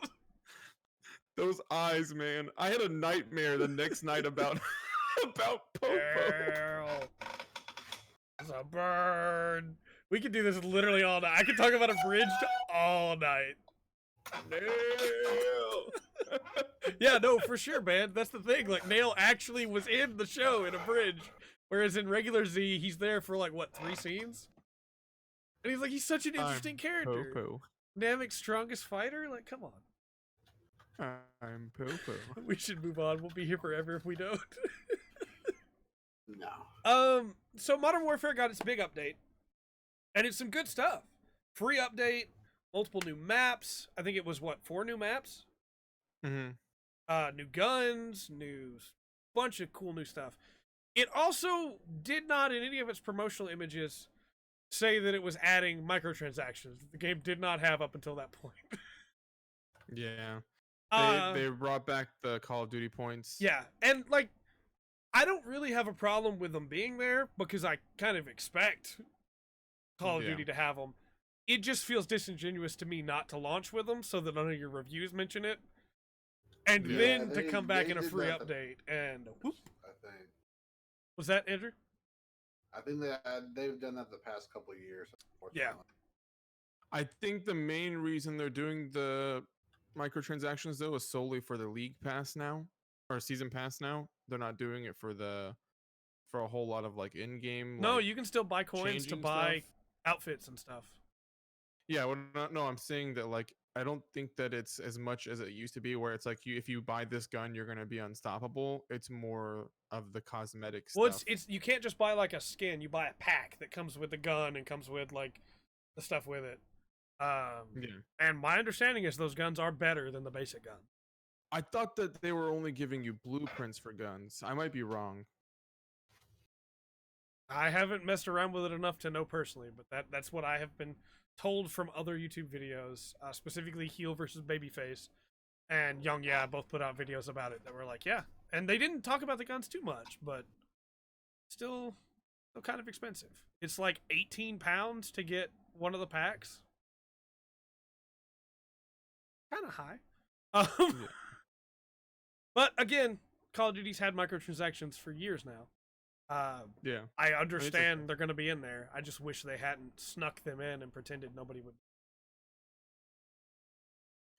Those eyes, man. I had a nightmare the next night about Popo. Girl. It's a bird. We could do this literally all night. I could talk about Abridged all night. Nail. Yeah, no, for sure, man. That's the thing. Like, Nail actually was in the show in Abridged. Whereas in regular Z, he's there for, like, what, 3 scenes? And he's such an interesting character. Popo. Namek's strongest fighter? Like, come on. I'm Popo. We should move on. We'll be here forever if we don't. No. So Modern Warfare got its big update. And it's some good stuff. Free update, multiple new maps. I think it was, 4 new maps? Mm-hmm. New guns, bunch of cool new stuff. It also did not, in any of its promotional images, say that it was adding microtransactions. The game did not have up until that point. Yeah. Uh, They brought back the Call of Duty points. Yeah, and like, I don't really have a problem with them being there because I kind of expect Call of Yeah. Duty to have them. It just feels disingenuous to me not to launch with them so that none of your reviews mention it. And Yeah, then to they- come back they in a did free that update and whoop. I think. Was that Andrew? I think they've done that the past couple of years. Yeah. I think the main reason they're doing the microtransactions though is solely for the League Pass now or Season Pass now. They're not doing it for a whole lot of like in-game. No, like, you can still buy coins to changing buy stuff. outfits and stuff. Yeah, no, I'm saying that like I don't think that it's as much as it used to be, where it's like if you buy this gun, you're gonna be unstoppable. It's more of the cosmetic Well, stuff. it's you can't just buy like a skin. You buy a pack that comes with the gun and comes with like the stuff with it. Yeah. And my understanding is those guns are better than the basic gun. I thought that they were only giving you blueprints for guns. I might be wrong. I haven't messed around with it enough to know personally, but that's what I have been told from other YouTube videos, specifically Heel versus Babyface and Young Yeah both put out videos about it that were like, yeah, and they didn't talk about the guns too much, but still kind of expensive. It's like 18 pounds to get one of the packs. Kind of high. Yeah. But again, Call of Duty's had microtransactions for years now. Yeah. I understand they're going to be in there. I just wish they hadn't snuck them in and pretended nobody would.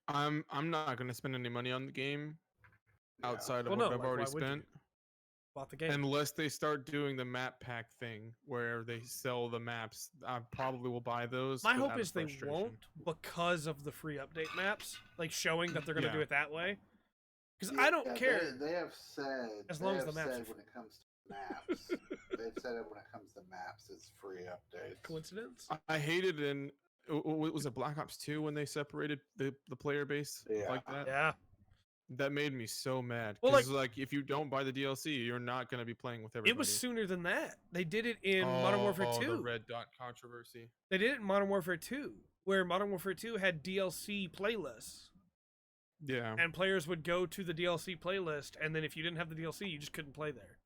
I'm not gonna spend any money on the game Yeah. outside of Well, what no, I've like, already why would you? spent. Bought the game. Unless they start doing the map pack thing where they sell the maps, I probably will buy those. My but hope out of is they frustration. won't because of the free update maps, like showing that they're going to Yeah. do it that way. Because I don't care. They have said As long as the they have maps said are when it comes to maps, they've said it when it comes to maps, it's free updates. Coincidence? I hated in was it Black Ops 2 when they separated the player base Yeah. like that? Yeah. That made me so mad. Well, Because like if you don't buy the DLC, you're not gonna be playing with everybody. It was sooner than that. They did it in Modern Warfare 2. The red dot controversy. They did it in Modern Warfare 2, where Modern Warfare 2 had DLC playlists. Yeah. And players would go to the DLC playlist, and then if you didn't have the DLC, you just couldn't play there.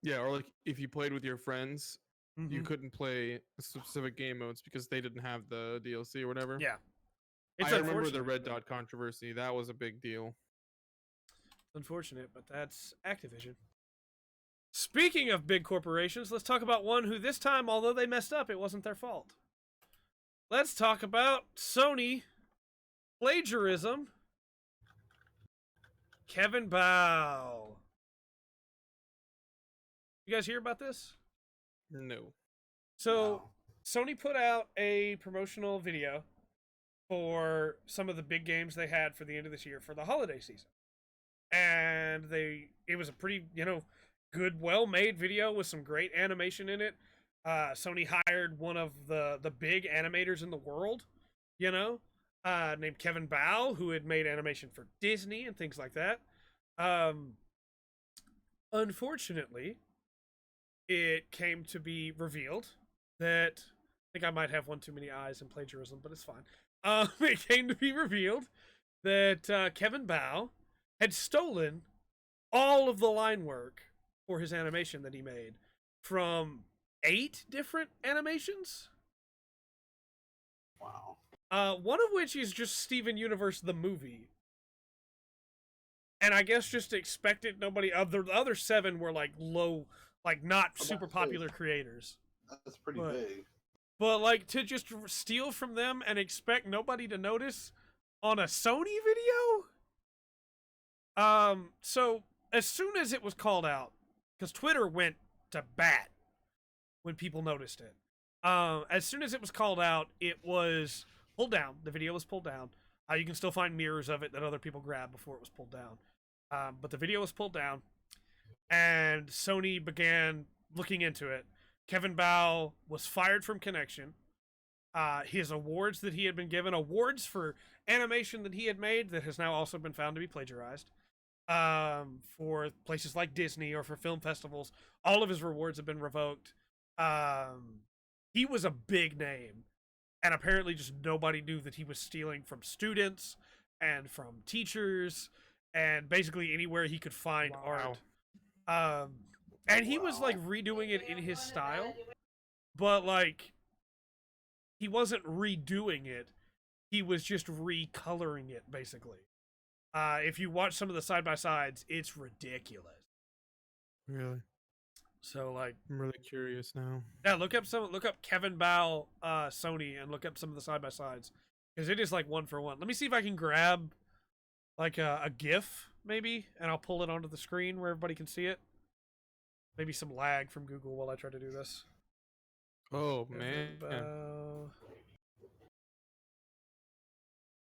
Yeah, or like if you played with your friends, you Mhm. couldn't play specific game modes because they didn't have the DLC or whatever. Yeah. It's I remember the unfortunate, red but- dot controversy. That was a big deal. Unfortunate, but that's Activision. Speaking of big corporations, let's talk about one who this time, although they messed up, it wasn't their fault. Let's talk about Sony plagiarism. Kevin Bow. You guys hear about this? No. So No. Sony put out a promotional video for some of the big games they had for the end of this year for the holiday season. And it was a pretty, good, well-made video with some great animation in it. Sony hired one of the big animators in the world, named Kevin Bow, who had made animation for Disney and things like that. Unfortunately, it came to be revealed that I think I might have one too many eyes in plagiarism, but it's fine. It came to be revealed that Kevin Bow had stolen all of the line work for his animation that he made from 8 different animations. Wow. One of which is just Steven Universe the movie. And I guess just expected nobody. The other 7 were like low, like not super popular creators. That's pretty But- big. But like to just steal from them and expect nobody to notice on a Sony video? So as soon as it was called out, because Twitter went to bat when people noticed it. As soon as it was called out, it was pulled down. The video was pulled down. You can still find mirrors of it that other people grabbed before it was pulled down. But the video was pulled down, and Sony began looking into it. Kevin Bow was fired from Connection. His awards that he had been given, awards for animation that he had made that has now also been found to be plagiarized, for places like Disney or for film festivals, all of his rewards have been revoked. He was a big name, and apparently just nobody knew that he was stealing from students and from teachers and basically anywhere he could find Wow. art. And he was like redoing it in his style, but like he wasn't redoing it. He was just recoloring it basically. If you watch some of the side by sides, it's ridiculous. Really? So like, I'm really curious now. yeah, look up Kevin Bow Sony and look up some of the side by sides because it is like one for one. Let me see if I can grab like a GIF maybe, and I'll pull it onto the screen where everybody can see it. Maybe some lag from Google while I try to do this. Oh Kevin man. Bow.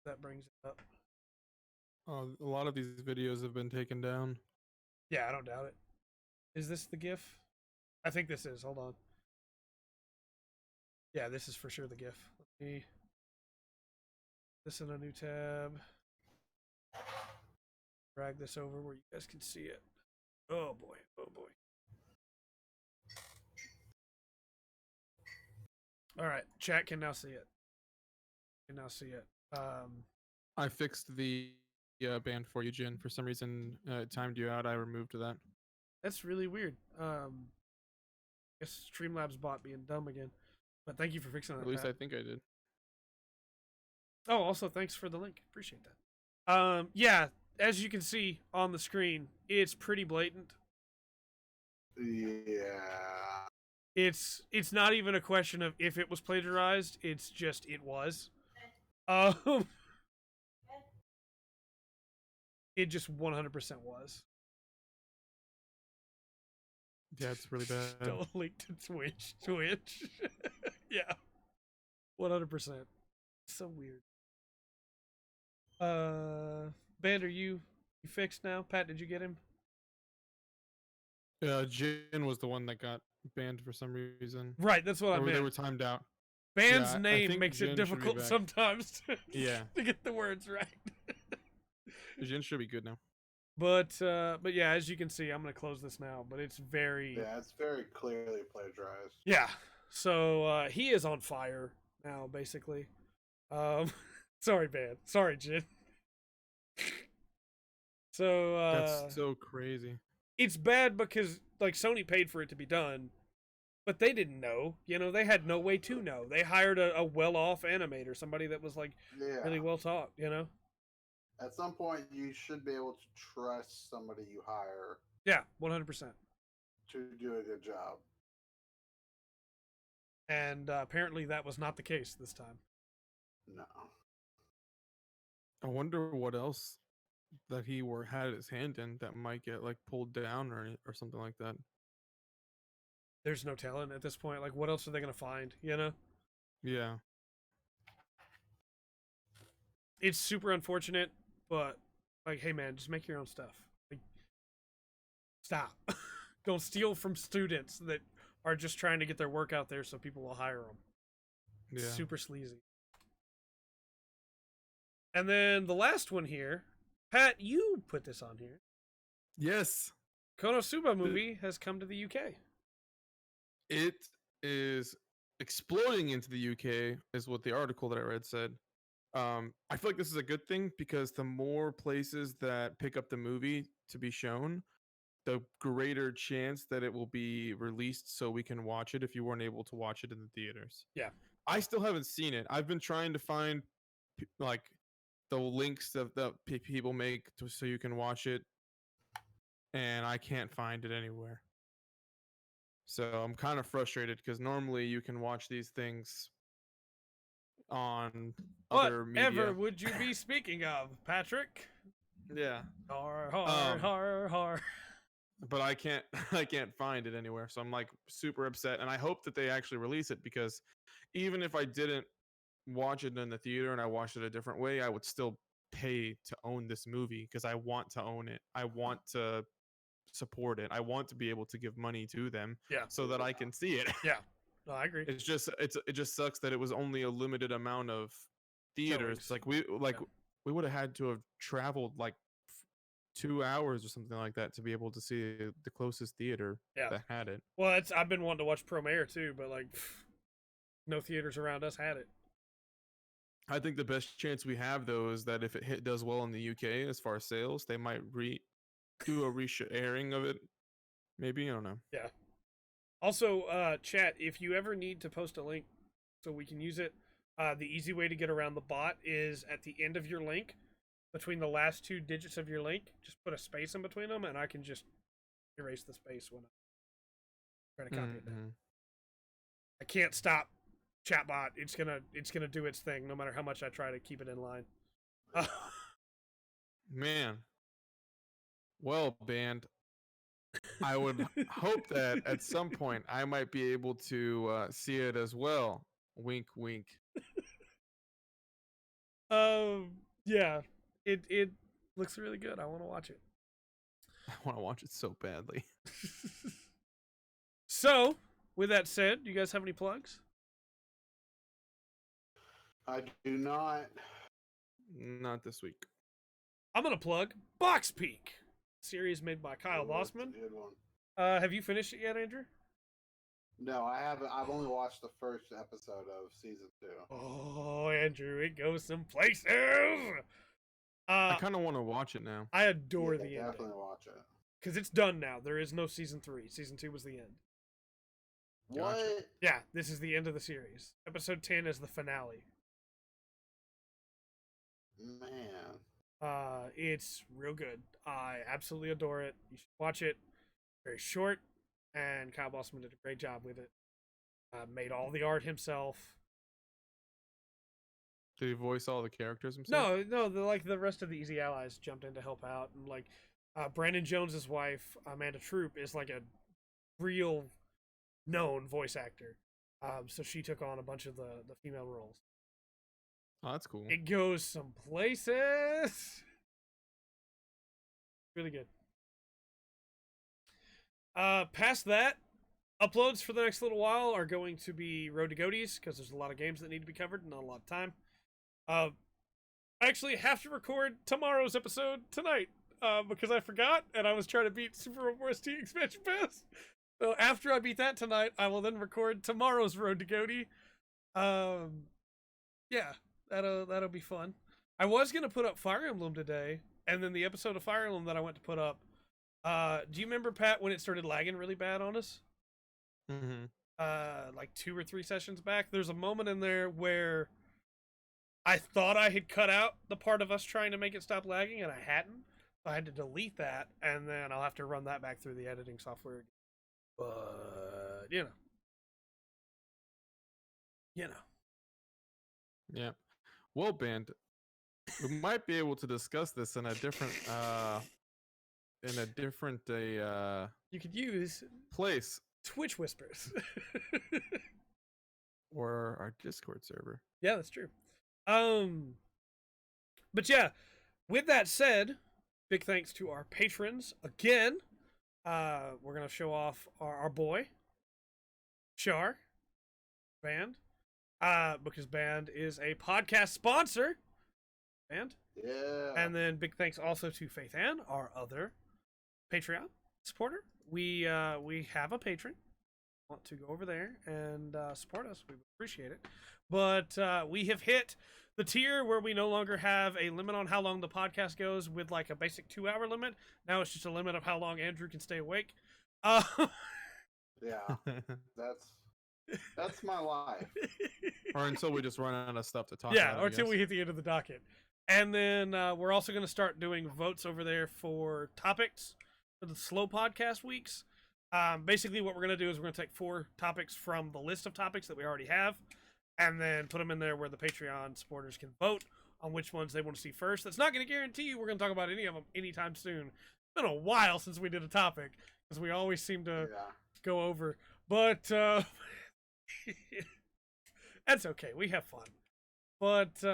That brings it up. Oh, a lot of these videos have been taken down. Yeah, I don't doubt it. Is this the GIF? I think this is. Hold on. Yeah, this is for sure the GIF. Let me this in a new tab. Drag this over where you guys can see it. Oh boy. Oh boy. All right, chat can now see it. I fixed the band for you, Jin. For some reason, it timed you out. I removed that. That's really weird. Guess Streamlabs bot being dumb again. But thank you for fixing that. At least Pat. I think I did. Oh, also thanks for the link. Appreciate that. Yeah, as you can see on the screen, it's pretty blatant. Yeah. It's not even a question of if it was plagiarized. It's just it was. It just 100% was. Yeah, it's really bad. Still a link to Twitch. Yeah. 100%. So weird. Band, are you fixed now? Pat, did you get him? Jin was the one that got banned for some reason. Right, that's what I Or meant. they were timed out. Band's Yeah, I name think makes Jin it should be difficult back. sometimes Yeah. to get the words right. Jin should be good now. But yeah, as you can see, I'm gonna close this now. But it's very Yeah, it's very clearly plagiarized. yeah. So he is on fire now, basically. Sorry, Band. Sorry, Jin. So That's so crazy. it's bad because like Sony paid for it to be done, but they didn't know. You know, they had no way to know. They hired a well-off animator, somebody that was like Yeah. really well taught. You know. At some point, you should be able to trust somebody you hire Yeah, 100%. to do a good job. And apparently that was not the case this time. No. I wonder what else that he had his hand in that might get like pulled down or something like that. There's no telling at this point. Like, what else are they gonna find? You know, Yeah. it's super unfortunate, but like, hey man, just make your own stuff. Like, stop. Don't steal from students that are just trying to get their work out there so people will hire them. Yeah. Super sleazy. And then the last one here, Pat, you put this on here. Yes. Konosuba movie has come to the UK. It is exploding into the UK, is what the article that I read said. I feel like this is a good thing because the more places that pick up the movie to be shown, the greater chance that it will be released so we can watch it if you weren't able to watch it in the theaters. Yeah. I still haven't seen it. I've been trying to find like the links that people make so you can watch it, and I can't find it anywhere. So I'm kind of frustrated because normally you can watch these things on other Whatever media. would you be speaking of, Patrick? Yeah, Har har har har. but I can't find it anywhere. So I'm like super upset, and I hope that they actually release it because even if I didn't watch it in the theater and I watched it a different way, I would still pay to own this movie because I want to own it. I want to support it. I want to be able to give money to them, Yeah. so that I can see it. Yeah. No, I agree. It just sucks that it was only a limited amount of theaters. Showings. Like Yeah. we would have had to have traveled like 2 hours or something like that to be able to see the closest theater Yeah. that had it. Well, I've been wanting to watch Promare too, but like, no theaters around us had it. I think the best chance we have though is that if it does well in the UK as far as sales, they might do a airing of it. Maybe, I don't know. Yeah. Also, chat, if you ever need to post a link so we can use it, the easy way to get around the bot is at the end of your link, between the last 2 digits of your link, just put a space in between them, and I can just erase the space when I try to copy it down. I can't stop chatbot. It's gonna do its thing no matter how much I try to keep it in line. Man. Well, band. I would hope that at some point I might be able to see it as well. Wink, wink. Yeah, it looks really good. I want to watch it. I want to watch it so badly. So, with that said, do you guys have any plugs? I do not. Not this week. I'm gonna plug Box Peak, series made by Kyle Oh, that's a Bossman. good one. Have you finished it yet, Andrew? No, I haven't. I've only watched the first episode of season 2. Oh, Andrew, it goes some places. I kind of want to watch it now. I adore the ending definitely watch it. because it's done now. There is no season 3. Season 2 was the end. What? Gotcha. Yeah, this is the end of the series. Episode 10 is the finale. Man. It's real good. I absolutely adore it. You should watch it. Very short, and Kyle Bossman did a great job with it. Made all the art himself. Did he voice all the characters himself? No, the rest of the Easy Allies jumped in to help out, and Brandon Jones's wife, Amanda Troop, is like a real known voice actor. So she took on a bunch of the female roles. Oh, that's cool. It goes some places. Really good. Past that, uploads for the next little while are going to be Road to Goaties because there's a lot of games that need to be covered and not a lot of time. I actually have to record tomorrow's episode tonight because I forgot and I was trying to beat Super Robot ST Expansion Pass. So after I beat that tonight, I will then record tomorrow's Road to Goaty. Yeah, that'll be fun. I was gonna put up Fire Emblem today, and then the episode of Fire Emblem that I went to put up. Do you remember, Pat, when it started lagging really bad on us? Mm-hmm. Like 2 or 3 sessions back, there's a moment in there where I thought I had cut out the part of us trying to make it stop lagging, and I hadn't. So I had to delete that, and then I'll have to run that back through the editing software. But you know. Yeah. Well, Band, we might be able to discuss this in a different You could use place Twitch Whispers. or our Discord server. Yeah, that's true. But yeah, with that said, big thanks to our patrons again. We're gonna show off our boy Char Band, because Band is a podcast sponsor. Band, Yeah. and then big thanks also to Faith Ann, our other Patreon supporter. We have a patron. Want to go over there and support us? We would appreciate it. But we have hit the tier where we no longer have a limit on how long the podcast goes with like a basic 2-hour limit. Now it's just a limit of how long Andrew can stay awake. Yeah. That's my life. Or until we just run out of stuff to talk Yeah, about. or until we hit the end of the docket. And then we're also going to start doing votes over there for topics for the slow podcast weeks. Basically, what we're going to do is we're going to take 4 topics from the list of topics that we already have and then put them in there where the Patreon supporters can vote on which ones they want to see first. That's not going to guarantee you we're going to talk about any of them anytime soon. It's been a while since we did a topic because we always seem to go over. But that's okay. We have fun. But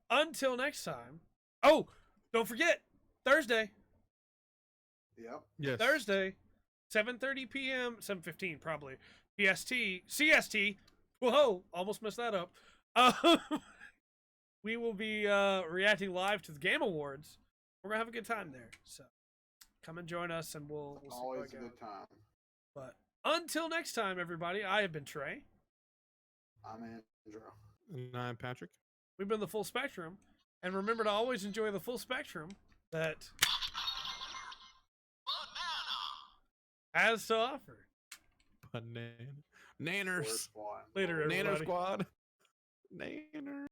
until next time. Oh, don't forget, Thursday. Yep. Yes. Thursday, 7:30 p.m., 7:15 probably, CST. Whoa, almost messed that up. We will be reacting live to the Game Awards. We're going to have a good time there. So come and join us, and we'll see Always how a it goes. good time. But until next time, everybody, I have been Trey. I'm Andrew. And I'm Patrick. We've been the Full Spectrum. And remember to always enjoy the full spectrum that has to offer. Banana. Nanners. Worst one. Later, everybody. Nanner squad. Nanner.